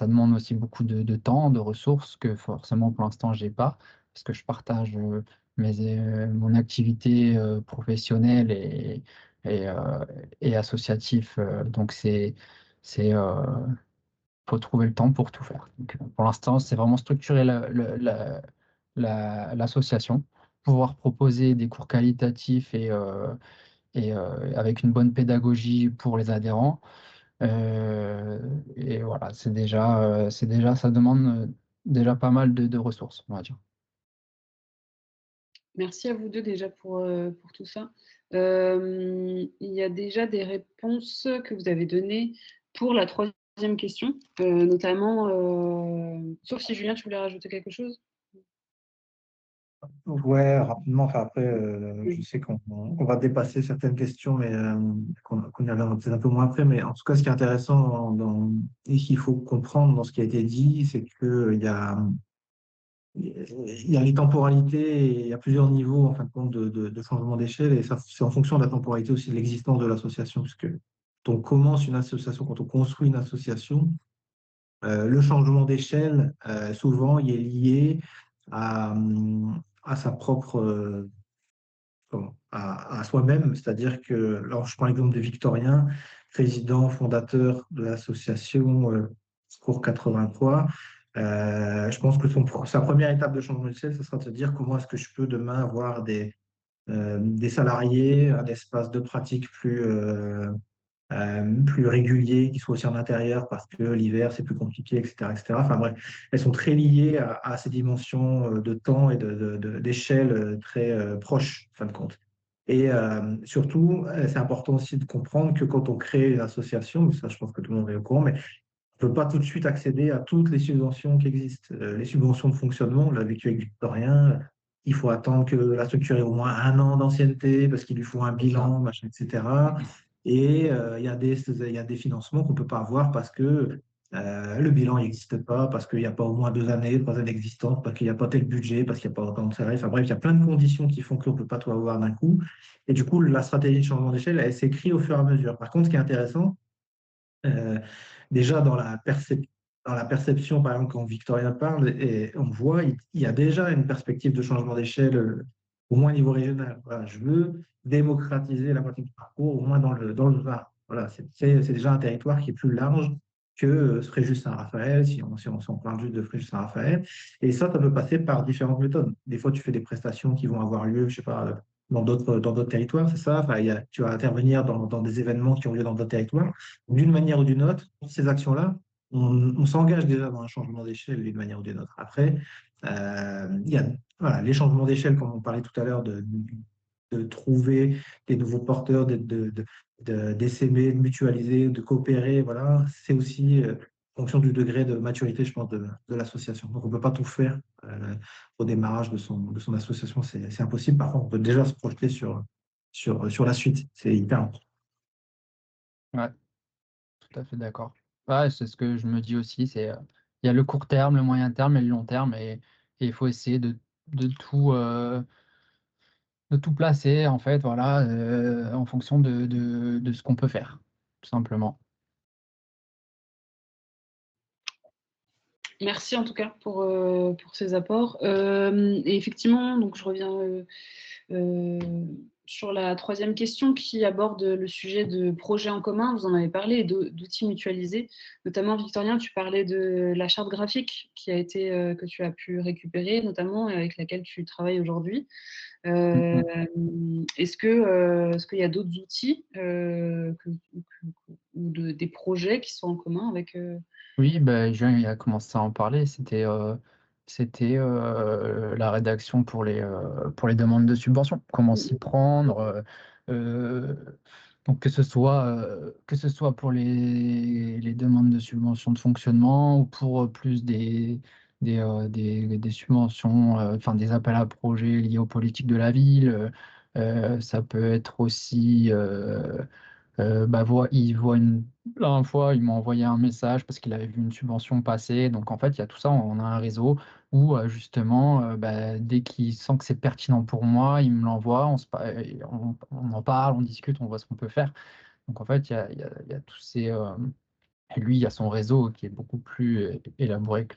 demande aussi beaucoup de temps, de ressources que forcément pour l'instant j'ai pas, parce que je partage, mon activité, professionnelle et associatif. Donc c'est, faut trouver le temps pour tout faire. Donc, pour l'instant, c'est vraiment structurer l'association, pouvoir proposer des cours qualitatifs avec une bonne pédagogie pour les adhérents. Et voilà, ça demande, déjà pas mal de ressources, on va dire. Merci à vous 2 déjà pour tout ça. Il y a déjà des réponses que vous avez données pour la troisième question, notamment, sauf si Julien, tu voulais rajouter quelque chose? Ouais, rapidement, enfin après, je Oui. sais qu'on va dépasser certaines questions, mais qu'on y reviendra peut-être un peu moins après. Mais en tout cas, ce qui est intéressant et qu'il faut comprendre dans ce qui a été dit, c'est qu'il y a il y a les temporalités et il y a plusieurs niveaux en fin de compte de changement d'échelle et ça, c'est en fonction de la temporalité aussi de l'existence de l'association. Parce que quand on commence une association, quand on construit une association, le changement d'échelle, souvent, il est lié à sa propre, à soi-même. C'est-à-dire que, alors je prends l'exemple de Victorien, président fondateur de l'association Secours 83. Je pense que sa première étape de changement d'échelle, ce sera de se dire comment est-ce que je peux demain avoir des salariés, un espace de pratique plus régulier, qui soit aussi en intérieur parce que l'hiver c'est plus compliqué, etc., etc. Enfin bref, elles sont très liées à ces dimensions de temps et d'échelle très proches, en fin de compte. Et surtout, c'est important aussi de comprendre que quand on crée une association, mais ça je pense que tout le monde est au courant, mais on ne peut pas tout de suite accéder à toutes les subventions qui existent. Les subventions de fonctionnement, on l'a vécu avec Victorien, il faut attendre que la structure ait au moins 1 an d'ancienneté parce qu'il lui faut un bilan, machin, etc. Et il y a des financements qu'on ne peut pas avoir parce que le bilan n'existe pas, parce qu'il n'y a pas au moins 2 années, 3 années d'existence, parce qu'il n'y a pas tel budget, parce qu'il n'y a pas autant de salariés. Enfin bref, il y a plein de conditions qui font qu'on ne peut pas tout avoir d'un coup. Et du coup, la stratégie de changement d'échelle, elle s'écrit au fur et à mesure. Par contre, ce qui est intéressant, euh, déjà dans la perception, par exemple, quand Victoria parle, et on voit, il y a déjà une perspective de changement d'échelle, au moins au niveau régional. Voilà, je veux démocratiser la pratique du parcours, au moins dans le Var. Voilà, c'est déjà un territoire qui est plus large que Fréjus-Saint-Raphaël, si on parle juste de Fréjus-Saint-Raphaël. Et ça peut passer par différentes méthodes. Des fois, tu fais des prestations qui vont avoir lieu, je sais pas, dans d'autres territoires, c'est ça? Enfin, tu vas intervenir dans des événements qui ont lieu dans d'autres territoires. D'une manière ou d'une autre, ces actions-là, on s'engage déjà dans un changement d'échelle d'une manière ou d'une autre. Après, il y a voilà, les changements d'échelle, comme on parlait tout à l'heure, de trouver des nouveaux porteurs, d'essaimer, de mutualiser, de coopérer. Voilà, c'est aussi en fonction du degré de maturité, je pense, de l'association. Donc, on ne peut pas tout faire au démarrage de son association, c'est impossible. Par contre, on peut déjà se projeter sur la suite. C'est hyper important. Ouais, tout à fait d'accord. Ouais, c'est ce que je me dis aussi, il y a le court terme, le moyen terme et le long terme, et il faut essayer de tout, de tout placer, en fait, voilà, en fonction de ce qu'on peut faire, tout simplement. Merci en tout cas pour ces apports. Et effectivement, donc je reviens sur la troisième question qui aborde le sujet de projets en commun. Vous en avez parlé, et d'outils mutualisés. Notamment, Victorien, tu parlais de la charte graphique que tu as pu récupérer, notamment, et avec laquelle tu travailles aujourd'hui. Est-ce qu'il y a d'autres outils ou des projets qui sont en commun avec... Oui, ben, Julien il a commencé à en parler. C'était la rédaction pour les demandes de subvention. Comment s'y prendre. Euh, donc que ce soit pour les demandes de subvention de fonctionnement ou pour plus des subventions, enfin des appels à projets liés aux politiques de la ville. Ça peut être aussi bah, la dernière fois, il m'a envoyé un message parce qu'il avait vu une subvention passer. Donc, en fait, il y a tout ça. On a un réseau où, justement, bah, dès qu'il sent que c'est pertinent pour moi, il me l'envoie. On en parle, on discute, on voit ce qu'on peut faire. Donc, en fait, il y a tous ces. Et lui, il y a son réseau qui est beaucoup plus élaboré,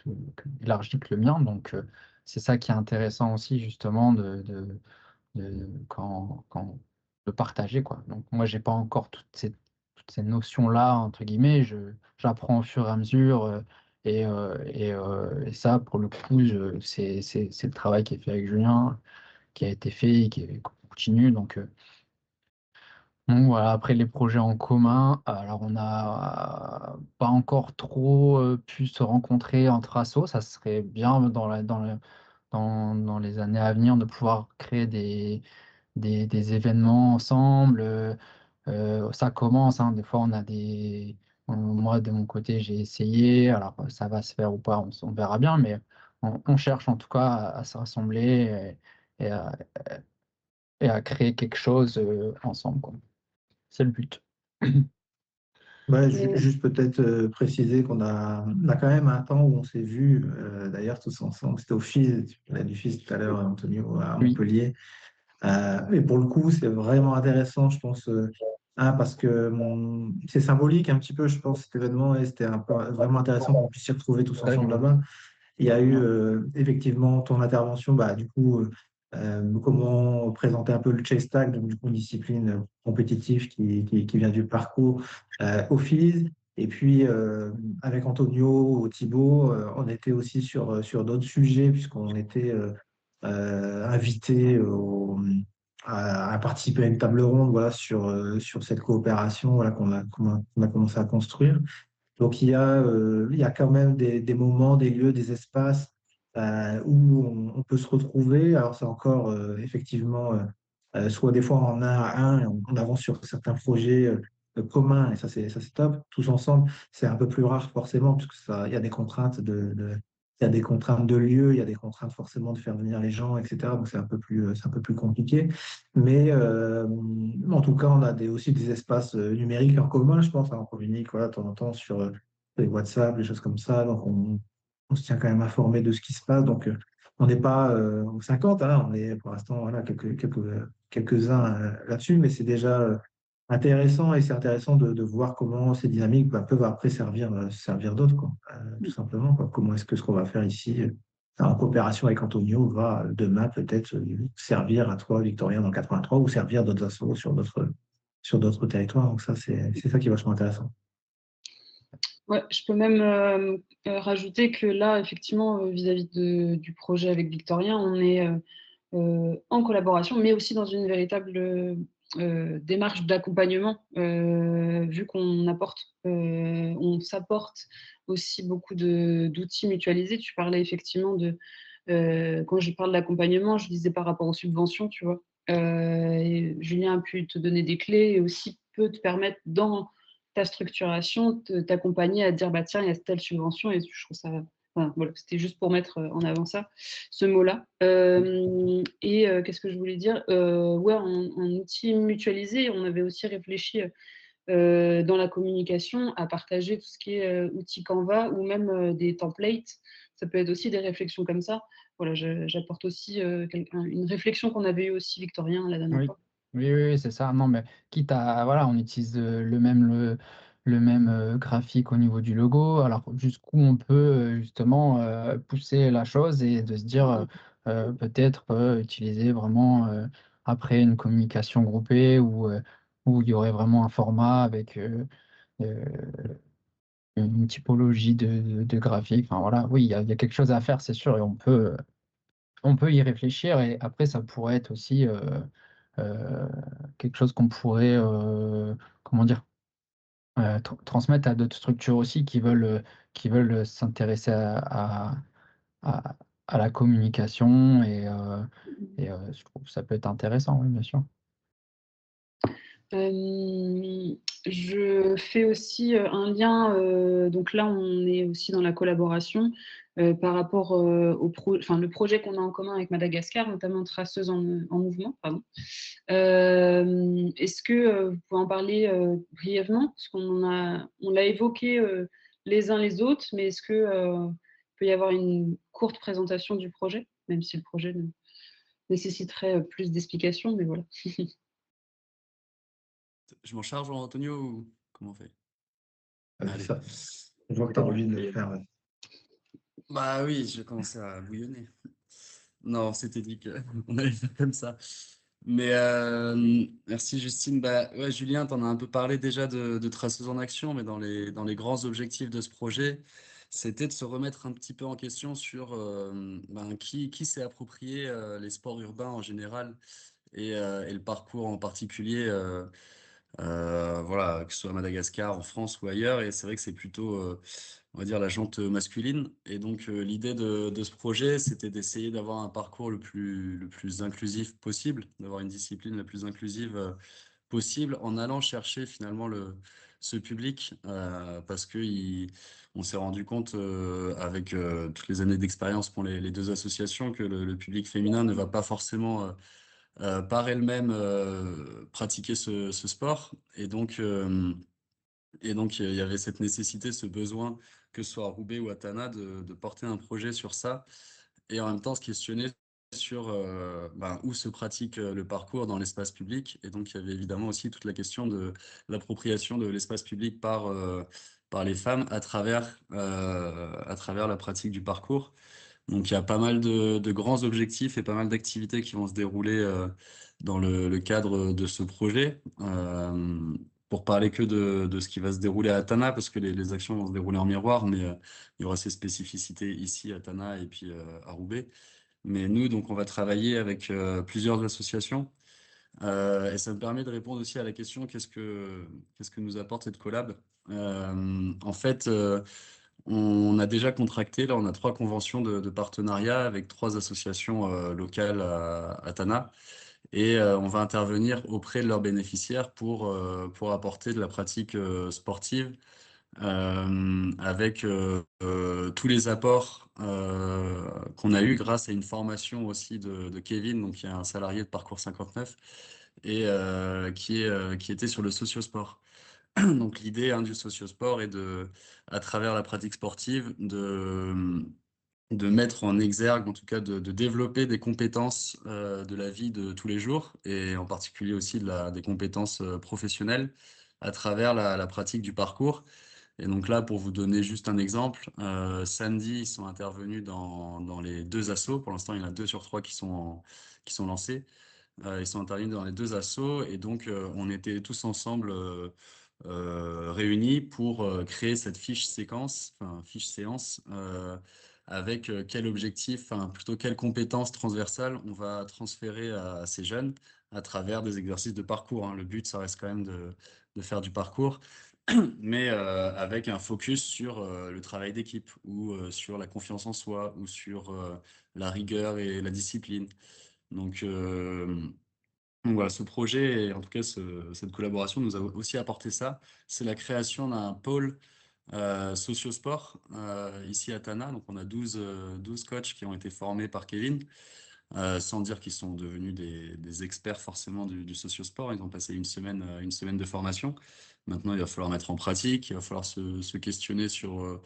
élargi que le mien. Donc, c'est ça qui est intéressant aussi, justement, quand de partager, quoi. Donc moi, j'ai pas encore toutes ces notions-là, entre guillemets, j'apprends au fur et à mesure, et ça, pour le coup, c'est le travail qui est fait avec Julien, qui a été fait et qui continue. Donc voilà, après les projets en commun, alors on n'a pas encore trop pu se rencontrer entre assos. Ça serait bien dans les années à venir de pouvoir créer des événements ensemble. Ça commence, hein, des fois moi de mon côté j'ai essayé, alors ça va se faire ou pas, on verra bien, mais on cherche en tout cas à se rassembler et à créer quelque chose ensemble, quoi. C'est le but. Ouais, Mais juste peut-être préciser on a quand même un temps où on s'est vu, d'ailleurs tous ensemble, c'était au FIS, tu parlais du FIS tout à l'heure, Antonio, à Oui, Montpellier. Et pour le coup, c'est vraiment intéressant, je pense, parce que c'est symbolique un petit peu, je pense, cet événement, et c'était vraiment intéressant qu'on puisse s'y retrouver tous c'est ensemble rigolo. là-bas. Il y a eu Ouais. effectivement ton intervention, bah, du coup, comment présenter un peu le chase tag, donc du coup, une discipline compétitive qui vient du parcours au FIS. Et puis, avec Antonio, Thibaut, on était aussi sur d'autres sujets, puisqu'on était invité à participer à une table ronde, voilà, sur cette coopération, voilà, qu'on a commencé à construire. Donc, il y a quand même des moments, des lieux, des espaces où on peut se retrouver. Alors, c'est encore effectivement, soit des fois en un à un, et on avance sur certains projets communs, et ça, c'est top. Tous ensemble, c'est un peu plus rare forcément, parce que ça, il y a des contraintes il y a des contraintes de lieu, il y a des contraintes forcément de faire venir les gens, etc. Donc, c'est un peu plus compliqué. Mais en tout cas, on a aussi des espaces numériques en commun, je pense, hein. On communique voilà, de temps en temps sur les WhatsApp, des choses comme ça. Donc, on se tient quand même informé de ce qui se passe. Donc, on n'est pas aux 50, hein, on est pour l'instant voilà, quelques-uns là-dessus, mais c'est déjà intéressant, et c'est intéressant de voir comment ces dynamiques peuvent après servir d'autres, quoi, tout simplement, quoi. Comment est-ce que ce qu'on va faire ici, en coopération avec Antonio, va demain peut-être servir à toi, Victorien, dans le 83, ou servir d'autres assos sur d'autres territoires. Donc ça, c'est ça qui est vachement intéressant. ouais, je peux même rajouter que là, effectivement, vis-à-vis du projet avec Victorien, on est en collaboration, mais aussi dans une véritable démarche d'accompagnement, vu qu'on on s'apporte aussi beaucoup d'outils mutualisés. Tu parlais effectivement quand je parle d'accompagnement, je disais par rapport aux subventions, tu vois. Et Julien a pu te donner des clés et aussi peut te permettre dans ta structuration, t'accompagner à dire bah tiens, il y a telle subvention et je trouve ça. Enfin, voilà, c'était juste pour mettre en avant ça, ce mot-là. Qu'est-ce que je voulais dire ouais, en outil mutualisé, on avait aussi réfléchi dans la communication à partager tout ce qui est outils Canva ou même des templates. Ça peut être aussi des réflexions comme ça. Voilà, j'apporte aussi une réflexion qu'on avait eue aussi, Victorien, la dernière Oui, fois. oui, oui, oui, c'est ça. Non, mais quitte à, voilà, on utilise le même graphique au niveau du logo. Alors, jusqu'où on peut justement pousser la chose et de se dire peut-être utiliser vraiment après une communication groupée où il y aurait vraiment un format avec euh, une typologie de graphique. Enfin, voilà, oui, il y a quelque chose à faire, c'est sûr, et on peut y réfléchir. Et après, ça pourrait être aussi euh, quelque chose qu'on pourrait, comment dire, transmettre à d'autres structures aussi qui veulent s'intéresser à, à la communication et je trouve que ça peut être intéressant, oui, bien sûr. Je fais aussi un lien, donc là on est aussi dans la collaboration par rapport enfin, le projet qu'on a en commun avec Madagascar, notamment Traceuse en mouvement. Pardon. Est-ce que vous pouvez en parler brièvement? Parce on l'a évoqué les uns les autres, mais est-ce que peut y avoir une courte présentation du projet, même si le projet nécessiterait plus d'explications, mais voilà. Je m'en charge, Antonio, ou comment on fait? C'est Allez. ça. Je vois que tu as envie de le faire. Ouais. Bah oui, j'ai commencé à bouillonner. Non, c'était dit qu'on allait faire comme ça. Mais merci Justine. Bah ouais, Julien, t'en as un peu parlé déjà de Traceuse en action, mais dans les grands objectifs de ce projet, c'était de se remettre un petit peu en question sur qui s'est approprié les sports urbains en général et le parcours en particulier. Voilà, que ce soit à Madagascar, en France ou ailleurs, et c'est vrai que c'est plutôt, on va dire, la jante masculine. Et donc, l'idée de ce projet, c'était d'essayer d'avoir un parcours le plus inclusif possible, d'avoir une discipline la plus inclusive possible, en allant chercher finalement ce public, parce que on s'est rendu compte, avec toutes les années d'expérience pour les deux associations, que le public féminin ne va pas forcément par elle-même pratiquer ce sport. Et donc, Et donc, il y avait cette nécessité, ce besoin, que ce soit à Roubaix ou à Tana, de porter un projet sur ça et en même temps se questionner sur où se pratique le parcours dans l'espace public. Et donc, il y avait évidemment aussi toute la question de l'appropriation de l'espace public par les femmes à travers la pratique du parcours. Donc, il y a pas mal de grands objectifs et pas mal d'activités qui vont se dérouler dans le cadre de ce projet. Pour parler que de ce qui va se dérouler à Tana, parce que les actions vont se dérouler en miroir, mais il y aura ces spécificités ici à Tana et puis à Roubaix. Mais nous, donc, on va travailler avec plusieurs associations. Et ça me permet de répondre aussi à la question qu'est-ce que nous apporte cette collab? En fait, on a déjà contracté, là, on a 3 conventions de partenariat avec 3 associations locales à Tana. Et on va intervenir auprès de leurs bénéficiaires pour apporter de la pratique sportive avec tous les apports qu'on a eu grâce à une formation aussi de Kevin, donc qui est un salarié de Parcours 59 et qui était sur le sociosport. Donc l'idée du sociosport est à travers la pratique sportive, de mettre en exergue, en tout cas de développer des compétences de la vie de tous les jours, et en particulier aussi des compétences professionnelles à travers la pratique du parcours. Et donc là, pour vous donner juste un exemple, samedi, ils sont intervenus dans les 2 assos. Pour l'instant, il y en a 2 sur 3 qui sont lancés. Ils sont intervenus dans les 2 assos et donc on était tous ensemble réunis pour créer cette fiche séquence, enfin fiche séance, avec quel objectif, enfin plutôt quelles compétences transversales on va transférer à ces jeunes à travers des exercices de parcours, hein. Le but, ça reste quand même de faire du parcours, mais avec un focus sur le travail d'équipe ou sur la confiance en soi ou sur la rigueur et la discipline. Donc, voilà, ce projet, et en tout cas cette collaboration nous a aussi apporté ça. C'est la création d'un pôle sociosport ici à Tana. Donc on a 12 coachs qui ont été formés par Kevin, sans dire qu'ils sont devenus des experts forcément du sociosport. Ils ont passé une semaine de formation. Maintenant, il va falloir mettre en pratique, il va falloir se questionner sur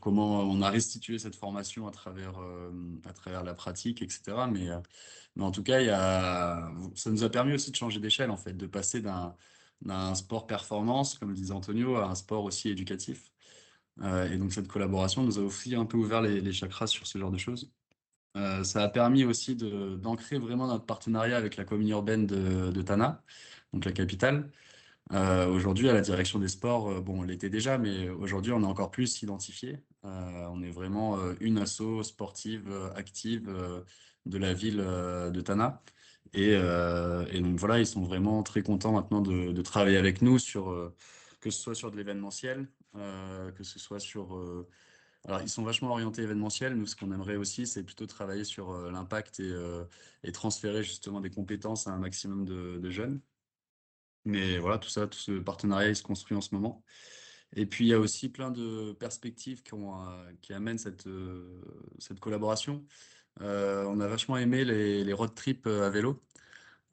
comment on a restitué cette formation à travers la pratique, etc. Mais en tout cas, ça nous a permis aussi de changer d'échelle, en fait, de passer d'un sport performance, comme le disait Antonio, à un sport aussi éducatif. Et donc, cette collaboration nous a aussi un peu ouvert les chakras sur ce genre de choses. Ça a permis aussi d'ancrer vraiment notre partenariat avec la commune urbaine de Tana, donc la capitale. Aujourd'hui, à la direction des sports, bon, on l'était déjà, mais aujourd'hui, on est encore plus identifié. On est vraiment une asso sportive active de la ville de Tana. Et donc voilà, ils sont vraiment très contents maintenant de travailler avec nous que ce soit sur de l'événementiel, que ce soit sur. Alors, ils sont vachement orientés événementiel. Nous, ce qu'on aimerait aussi, c'est plutôt travailler sur l'impact et transférer justement des compétences à un maximum de jeunes. Mais voilà, tout ce partenariat, il se construit en ce moment. Et puis, il y a aussi plein de perspectives qui amènent cette collaboration. On a vachement aimé les road trips à vélo,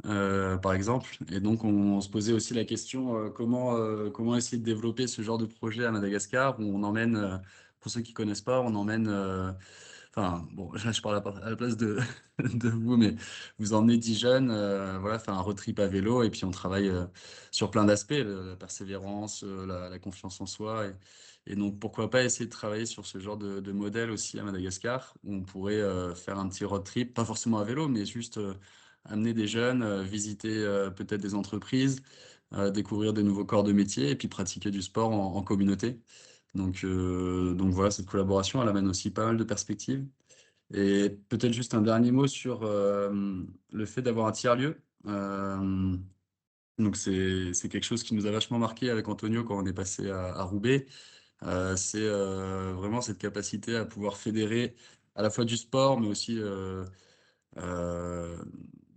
par exemple. Et donc, on se posait aussi la question comment essayer de développer ce genre de projet à Madagascar, où on emmène, pour ceux qui connaissent pas, on emmène enfin, bon, là, je parle à la place de vous, mais vous emmenez 10 jeunes, voilà, faire un road trip à vélo, et puis on travaille sur plein d'aspects, la persévérance, la confiance en soi. Et donc, pourquoi pas essayer de travailler sur ce genre de modèle aussi à Madagascar, où on pourrait faire un petit road trip, pas forcément à vélo, mais juste amener des jeunes, visiter peut-être des entreprises, découvrir des nouveaux corps de métier, et puis pratiquer du sport en communauté. Donc voilà, cette collaboration, elle amène aussi pas mal de perspectives. Et peut-être juste un dernier mot sur le fait d'avoir un tiers-lieu. Donc c'est quelque chose qui nous a vachement marqué avec Antonio quand on est passé à Roubaix. C'est vraiment cette capacité à pouvoir fédérer à la fois du sport, mais aussi euh,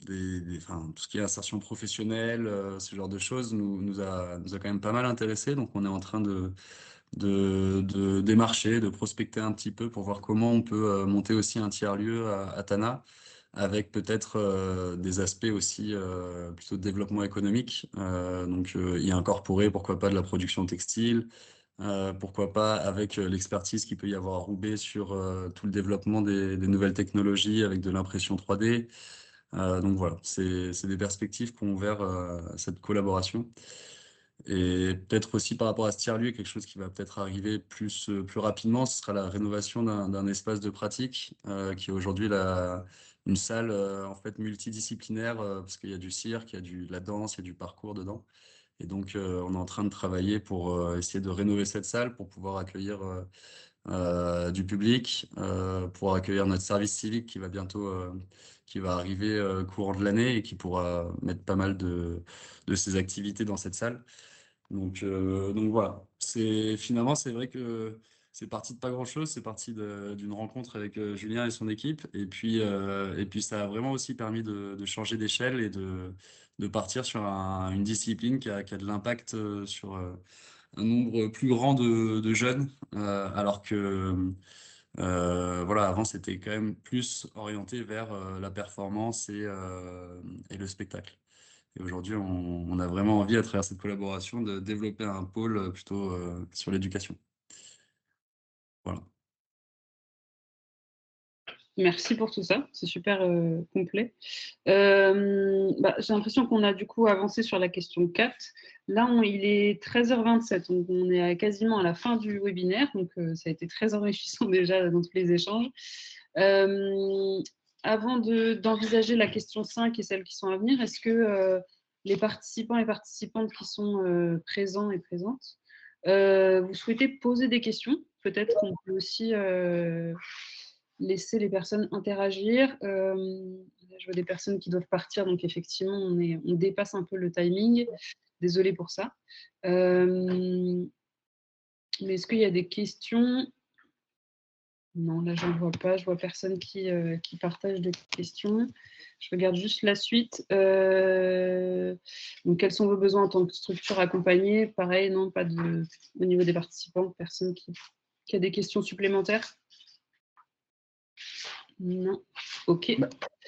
tout ce qui est insertion professionnelle, ce genre de choses nous a quand même pas mal intéressé. Donc on est en train de démarcher, de prospecter un petit peu pour voir comment on peut monter aussi un tiers-lieu à Tana, avec peut-être des aspects aussi plutôt de développement économique. Donc, y incorporer, pourquoi pas, de la production textile, pourquoi pas avec l'expertise qu'il peut y avoir à Roubaix sur tout le développement des nouvelles technologies avec de l'impression 3D. Donc voilà, c'est des perspectives qu'ont ouvert cette collaboration. Et peut-être aussi par rapport à ce tiers-lieu, quelque chose qui va peut-être arriver plus rapidement, ce sera la rénovation d'un espace de pratique qui est aujourd'hui une salle en fait multidisciplinaire parce qu'il y a du cirque, il y a de la danse, il y a du parcours dedans. Et donc on est en train de travailler pour essayer de rénover cette salle pour pouvoir accueillir du public, pour accueillir notre service civique qui va bientôt qui va arriver courant de l'année et qui pourra mettre pas mal de ses activités dans cette salle. Donc voilà, finalement c'est vrai que c'est parti de pas grand-chose, c'est parti d'une rencontre avec Julien et son équipe, et puis ça a vraiment aussi permis de changer d'échelle et de partir sur une discipline qui a de l'impact sur un nombre plus grand de jeunes, alors que voilà, avant c'était quand même plus orienté vers la performance et le spectacle. Et aujourd'hui, on a vraiment envie, à travers cette collaboration, de développer un pôle plutôt sur l'éducation. Voilà. Merci pour tout ça, c'est super complet. J'ai l'impression qu'on a du coup avancé sur la question 4. Là, il est 13h27, donc on est quasiment à la fin du webinaire, donc ça a été très enrichissant déjà dans tous les échanges. Avant d'envisager la question 5 et celles qui sont à venir, est-ce que les participants et participantes qui sont présents et présentes, vous souhaitez poser des questions? Peut-être qu'on peut aussi laisser les personnes interagir. Je vois des personnes qui doivent partir, donc effectivement, on dépasse un peu le timing. Désolée pour ça. Mais est-ce qu'il y a des questions? Non, là, je n'en vois pas. Je vois personne qui partage des questions. Je regarde juste la suite. Donc, quels sont vos besoins en tant que structure accompagnée? Pareil, non, pas au niveau des participants, personne qui a des questions supplémentaires? Non. OK.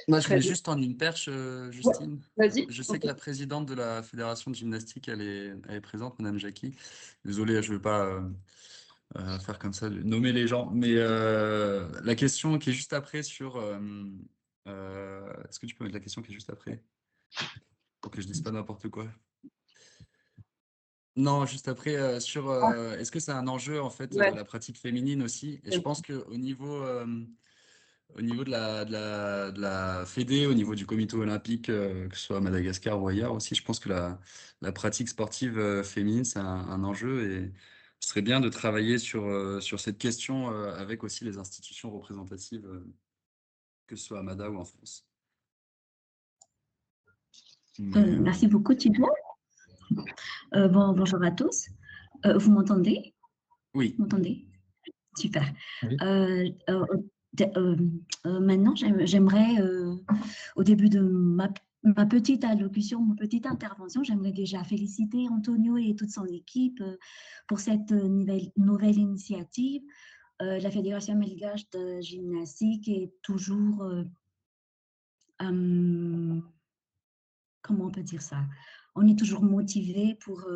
Moi, je mets juste en une perche, Justine. Vas-y. Je sais que la présidente de la Fédération de gymnastique, elle est présente, Madame Jackie. Désolé, je ne veux pas faire comme ça, nommer les gens. Mais la question qui est juste après sur... est-ce que tu peux mettre la question qui est juste après? Pour que je dise pas n'importe quoi. Non, juste après, sur est-ce que c'est un enjeu, en fait, la pratique féminine aussi? Et je pense qu'au niveau... au niveau de la Fédé, au niveau du comité olympique, que ce soit à Madagascar ou ailleurs aussi, je pense que la pratique sportive féminine, c'est un enjeu et ce serait bien de travailler sur cette question avec aussi les institutions représentatives, que ce soit à Mada ou en France. Merci beaucoup, Thibaut. Bonjour à tous. Vous m'entendez? Oui. Vous m'entendez? Super. Oui. Maintenant, j'aimerais, au début de ma petite allocution, ma petite intervention, j'aimerais déjà féliciter Antonio et toute son équipe pour cette nouvelle initiative. La Fédération malgache de gymnastique est toujours, comment on peut dire ça? On est toujours motivé pour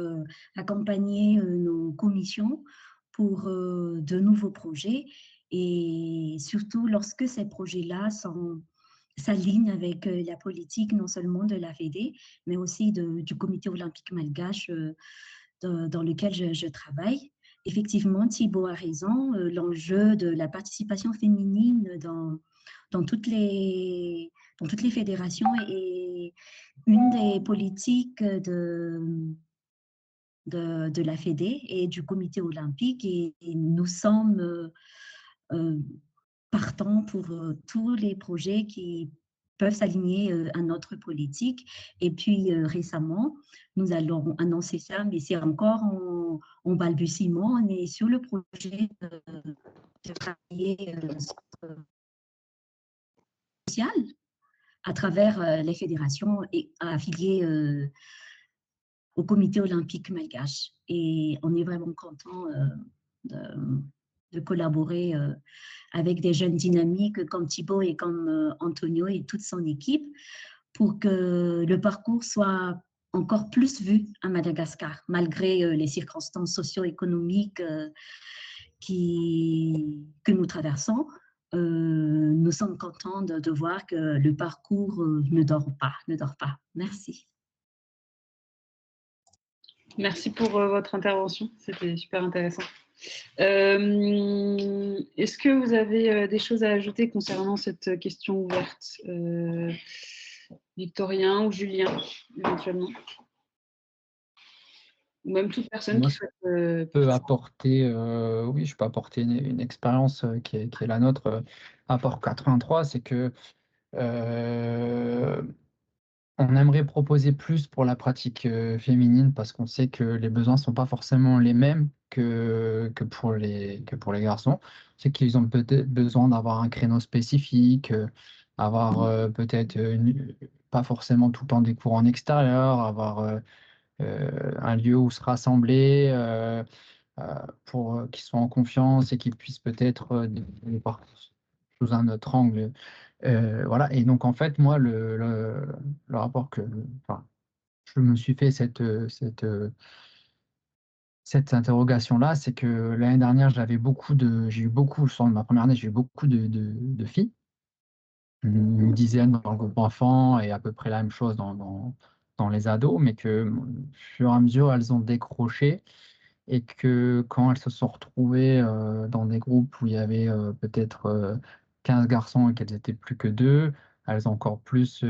accompagner nos commissions pour de nouveaux projets et surtout lorsque ces projets-là s'alignent avec la politique non seulement de la Fédé, mais aussi du comité olympique malgache dans lequel je travaille. Effectivement, Thibaut a raison, l'enjeu de la participation féminine dans toutes les fédérations est une des politiques de la Fédé et du comité olympique et nous sommes partants pour tous les projets qui peuvent s'aligner à notre politique. Et puis récemment, nous allons annoncer ça, mais c'est encore en balbutiement. On est sur le projet de travailler social à travers les fédérations affiliées au comité olympique malgache. Et on est vraiment content de collaborer avec des jeunes dynamiques comme Thibaut et comme Antonio et toute son équipe pour que le parcours soit encore plus vu à Madagascar, malgré les circonstances socio-économiques que nous traversons. Nous sommes contents de voir que le parcours ne dort pas. Merci. Merci pour votre intervention, c'était super intéressant. Est-ce que vous avez des choses à ajouter concernant cette question ouverte, Victorien ou Julien, éventuellement? Ou même toute personne Moi, qui je souhaite... peux apporter, oui, je peux apporter une expérience qui est la nôtre, apport 83, c'est que on aimerait proposer plus pour la pratique féminine parce qu'on sait que les besoins ne sont pas forcément les mêmes que pour les garçons. On sait qu'ils ont peut-être besoin d'avoir un créneau spécifique, avoir peut-être pas forcément tout le temps des cours en extérieur, avoir un lieu où se rassembler pour qu'ils soient en confiance et qu'ils puissent peut-être développer par sous un autre angle. Voilà. Et donc, en fait, moi, le rapport enfin, je me suis fait cette interrogation-là, c'est que l'année dernière, j'ai eu beaucoup, sur ma première année, j'ai eu beaucoup de filles, une dizaine dans le groupe enfant et à peu près la même chose dans les ados, mais que au fur et à mesure, elles ont décroché et que quand elles se sont retrouvées dans des groupes où il y avait peut-être 15 garçons et qu'elles étaient plus que deux, elles ont encore plus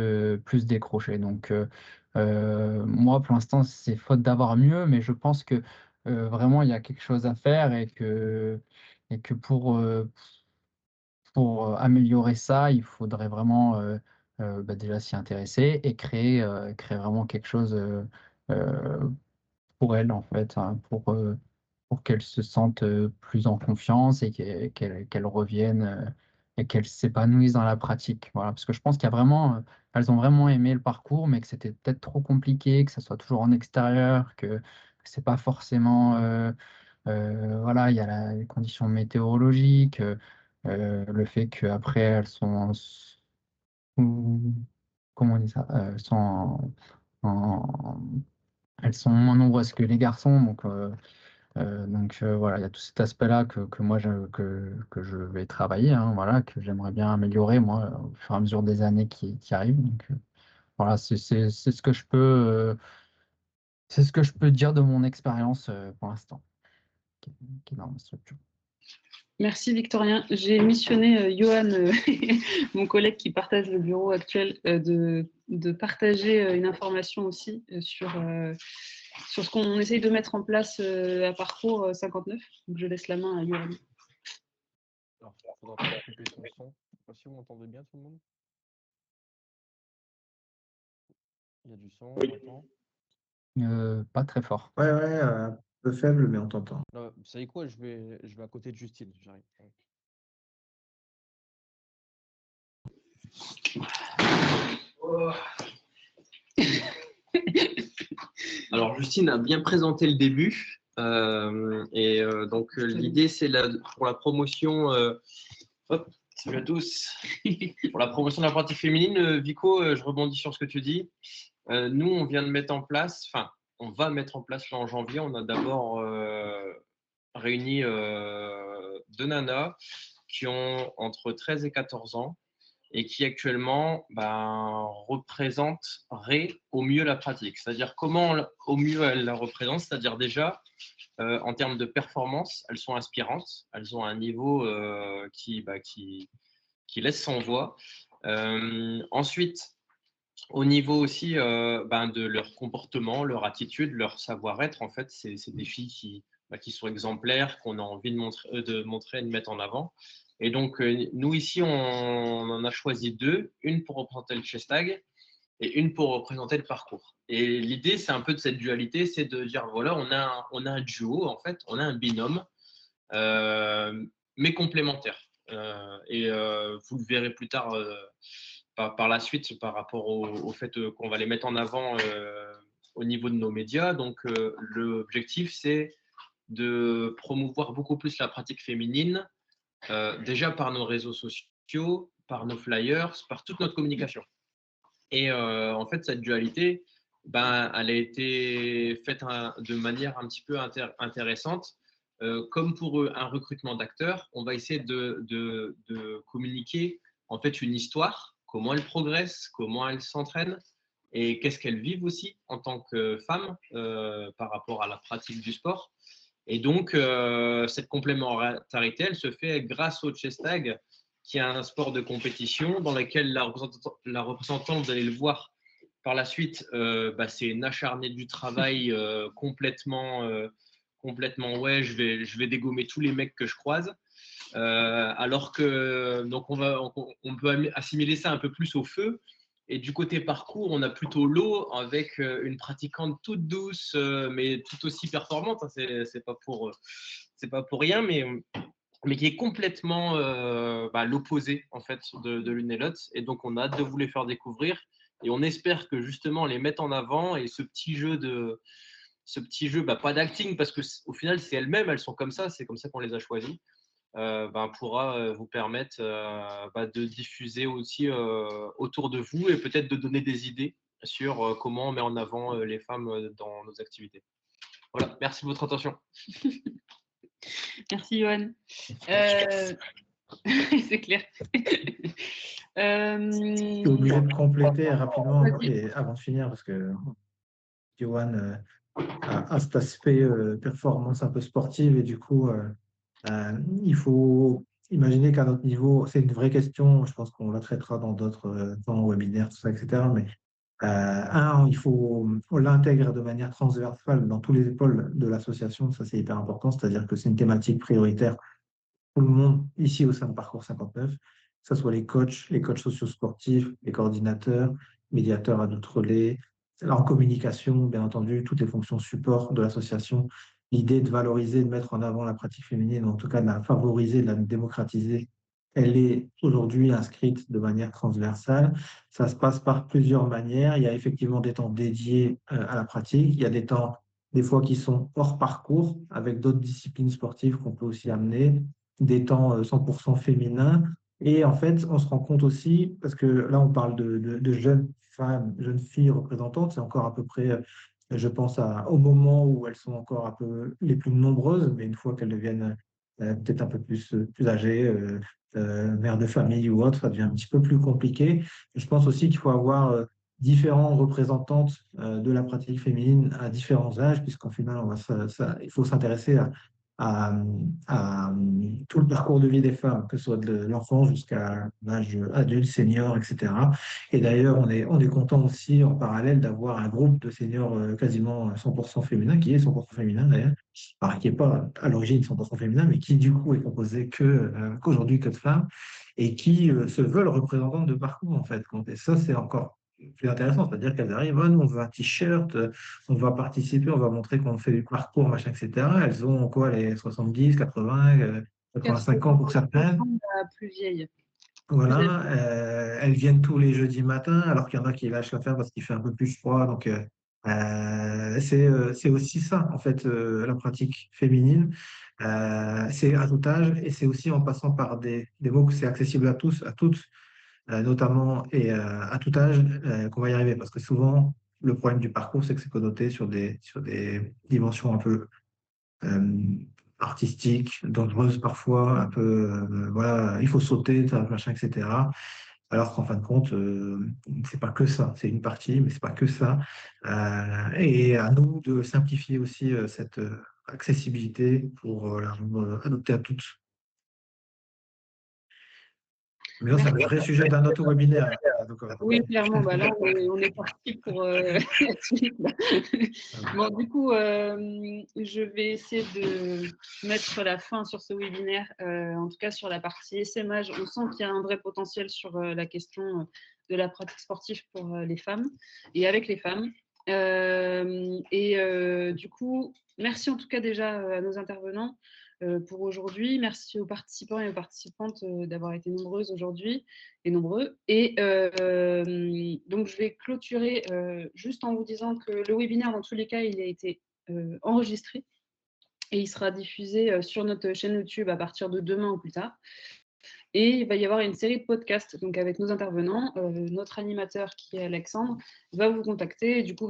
décroché. Donc, moi, pour l'instant, c'est faute d'avoir mieux, mais je pense que vraiment, il y a quelque chose à faire et que pour améliorer ça, il faudrait vraiment déjà s'y intéresser et créer vraiment quelque chose euh, pour elles, en fait, hein, pour qu'elles se sentent plus en confiance et qu'elles reviennent et qu'elles s'épanouissent dans la pratique. Voilà, parce que je pense qu'il y a vraiment, elles ont vraiment aimé le parcours, mais que c'était peut-être trop compliqué, que ça soit toujours en extérieur, que c'est pas forcément, voilà, il y a les conditions météorologiques, le fait qu'après elles sont comment on dit ça, en- elles sont moins nombreuses que les garçons, donc voilà, il y a tout cet aspect-là que moi que je vais travailler, hein, voilà, que j'aimerais bien améliorer moi au fur et à mesure des années qui arrivent. Donc voilà, c'est ce que je peux c'est ce que je peux dire de mon expérience pour l'instant, qui est dans ma structure. Merci Victorien. J'ai missionné Johan, mon collègue qui partage le bureau actuel, de partager une information aussi sur ce qu'on essaye de mettre en place à Parcours 59. Donc je laisse la main à Johan. Alors, il faudra peut-être couper son son. Je ne sais pas si vous m'entendez bien tout le monde. Il y a du son, on m'entend. Pas très fort. Ouais, un peu faible, mais on t'entend. Là, vous savez quoi, je vais à côté de Justine, j'arrive. Alors, Justine a bien présenté le début. Donc, l'idée, c'est pour la promotion. Hop, salut à tous. Pour la promotion de la pratique féminine, Vico, je rebondis sur ce que tu dis. Nous, on vient de mettre en place, enfin, on va mettre en place là en janvier. On a d'abord réuni 2 nanas qui ont entre 13 et 14 ans et qui actuellement représenteraient au mieux la pratique. C'est-à-dire comment au mieux elles la représentent, c'est-à-dire déjà en termes de performance, elles sont inspirantes, elles ont un niveau qui laisse sans voix. Ensuite, au niveau aussi de leur comportement, leur attitude, leur savoir-être, en fait, c'est des filles qui sont exemplaires, qu'on a envie de montrer et de mettre en avant. Et donc, nous, ici, on en a choisi 2, une pour représenter le Chestag et une pour représenter le parcours. Et l'idée, c'est un peu de cette dualité, c'est de dire, voilà, on a un duo, en fait, on a un binôme, mais complémentaire. Vous le verrez plus tard par la suite par rapport au fait qu'on va les mettre en avant au niveau de nos médias. Donc, l'objectif, c'est de promouvoir beaucoup plus la pratique féminine, déjà par nos réseaux sociaux, par nos flyers, par toute notre communication. Et en fait, cette dualité, ben, elle a été faite de manière un petit peu intéressante. Comme pour un recrutement d'acteurs, on va essayer de communiquer en fait une histoire, comment elles progressent, comment elles s'entraînent et qu'est-ce qu'elles vivent aussi en tant que femmes par rapport à la pratique du sport. Et donc, cette complémentarité, elle se fait grâce au chess tag, qui est un sport de compétition dans lequel la représentante, vous allez le voir par la suite, c'est une acharnée du travail complètement, ouais, je vais dégommer tous les mecs que je croise. Alors que, donc on peut assimiler ça un peu plus au feu. Et du côté parcours, on a plutôt l'eau avec une pratiquante toute douce, mais tout aussi performante. Hein, c'est pas pour rien, mais qui est complètement l'opposé en fait de l'une et l'autre. Et donc, on a hâte de vous les faire découvrir. Et on espère que justement, on les mette en avant et ce petit jeu, pas d'acting, parce qu'au final, c'est elles sont comme ça, c'est comme ça qu'on les a choisis. Pourra vous permettre de diffuser aussi autour de vous et peut-être de donner des idées sur comment on met en avant les femmes dans nos activités. Voilà, merci de votre attention. Merci, Johan. C'est clair. Je suis obligé de compléter rapidement et avant de finir parce que Johan a cet aspect performance un peu sportive et du coup, il faut imaginer qu'à notre niveau, c'est une vraie question, je pense qu'on la traitera dans d'autres webinaires, tout ça, etc. Mais on l'intègre de manière transversale dans tous les pôles de l'association, ça c'est hyper important, c'est-à-dire que c'est une thématique prioritaire pour tout le monde ici au sein de Parcours 59, que ce soit les coachs socio-sportifs, les coordinateurs, médiateurs adultes relais, en communication, bien entendu, toutes les fonctions support de l'association. L'idée de valoriser, de mettre en avant la pratique féminine, en tout cas de la favoriser, de la démocratiser, elle est aujourd'hui inscrite de manière transversale. Ça se passe par plusieurs manières. Il y a effectivement des temps dédiés à la pratique. Il y a des temps, des fois, qui sont hors parcours, avec d'autres disciplines sportives qu'on peut aussi amener, des temps 100% féminins. Et en fait, on se rend compte aussi, parce que là, on parle de jeunes femmes, jeunes filles représentantes, c'est encore à peu près, je pense, au moment où elles sont encore un peu les plus nombreuses, mais une fois qu'elles deviennent peut-être un peu plus âgées, mères de famille ou autre, ça devient un petit peu plus compliqué. Je pense aussi qu'il faut avoir différents représentantes de la pratique féminine à différents âges, puisqu'en final, il faut s'intéresser à tout le parcours de vie des femmes, que ce soit de l'enfance jusqu'à l'âge adulte, senior, etc. Et d'ailleurs, on est content aussi en parallèle d'avoir un groupe de seniors quasiment 100% féminin, qui est 100% féminin d'ailleurs, alors qui n'est pas à l'origine 100% féminin, mais qui du coup est composé qu'aujourd'hui que de femmes, et qui se veulent représentantes de parcours en fait. Et ça, c'est encore plus intéressant, c'est-à-dire qu'elles arrivent, oh, nous, on veut un t-shirt, on va participer, on va montrer qu'on fait du parcours, machin, etc. Elles ont quoi, les 70, 80, 85 ans pour certaines. La plus vieille. Voilà, elles viennent tous les jeudis matins, alors qu'il y en a qui lâchent l'affaire parce qu'il fait un peu plus froid. Donc, c'est aussi ça, en fait, la pratique féminine. C'est à tout âge et c'est aussi en passant par des mots que c'est accessible à tous, à toutes, notamment et à tout âge, qu'on va y arriver. Parce que souvent, le problème du parcours, c'est que c'est connoté sur des dimensions un peu artistiques, dangereuses parfois, un peu, voilà, il faut sauter, machin, etc. Alors qu'en fin de compte, c'est pas que ça, c'est une partie, mais c'est pas que ça. Et à nous de simplifier aussi cette accessibilité pour la rendre adoptée à toutes. Mais là, c'est un vrai sujet d'un autre webinaire. Oui, clairement. Là, on est parti pour la suite. Bon, du coup, je vais essayer de mettre la fin sur ce webinaire, en tout cas sur la partie essaimage. On sent qu'il y a un vrai potentiel sur la question de la pratique sportive pour les femmes et avec les femmes. Du coup, merci en tout cas déjà à nos intervenants pour aujourd'hui. Merci aux participants et aux participantes d'avoir été nombreuses aujourd'hui et nombreux. Et donc, je vais clôturer juste en vous disant que le webinaire, dans tous les cas, il a été enregistré. et il sera diffusé sur notre chaîne YouTube à partir de demain ou plus tard. Et il va y avoir une série de podcasts donc avec nos intervenants. Notre animateur, qui est Alexandre, va vous contacter et du coup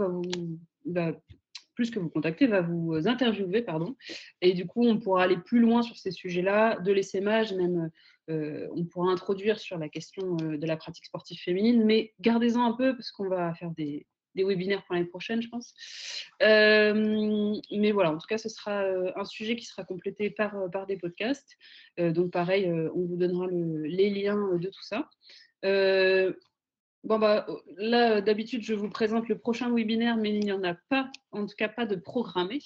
plus que vous contacter, va vous interviewer, pardon. Et du coup, on pourra aller plus loin sur ces sujets-là, de l'essaimage, même on pourra introduire sur la question de la pratique sportive féminine, mais gardez-en un peu parce qu'on va faire des webinaires pour l'année prochaine, je pense. Mais voilà, en tout cas, ce sera un sujet qui sera complété par des podcasts. Donc pareil, on vous donnera les liens de tout ça. Bon, là, d'habitude, je vous présente le prochain webinaire, mais il n'y en a pas, en tout cas pas de programmé.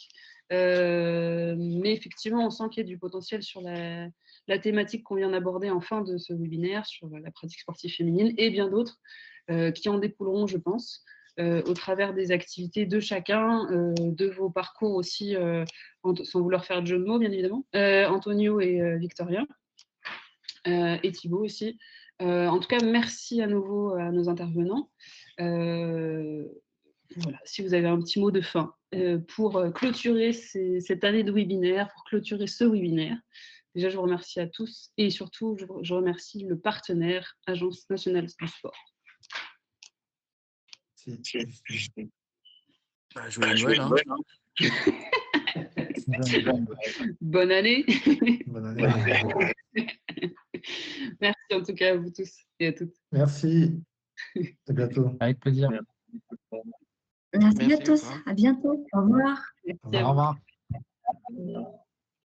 Mais effectivement, on sent qu'il y a du potentiel sur la thématique qu'on vient d'aborder en fin de ce webinaire, sur la pratique sportive féminine, et bien d'autres qui en découleront, je pense, au travers des activités de chacun, de vos parcours aussi, sans vouloir faire de jeu de mots, bien évidemment. Antonio et Victoria, et Thibaut aussi. En tout cas, merci à nouveau à nos intervenants. Voilà, si vous avez un petit mot de fin pour clôturer cette année de webinaire, pour clôturer ce webinaire. Déjà, je vous remercie à tous et surtout, je remercie le partenaire, Agence nationale du sport. Joyeux Noël. Hein. Bonne année. Bonne année. Merci en tout cas à vous tous et à toutes. Merci. À bientôt. Avec plaisir. Merci à tous. À bientôt. Au revoir. Merci à Au revoir.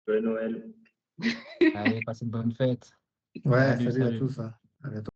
Joyeux Noël. Allez, passez de bonnes fêtes. Ouais, Salut, salut à salut. tous. À bientôt.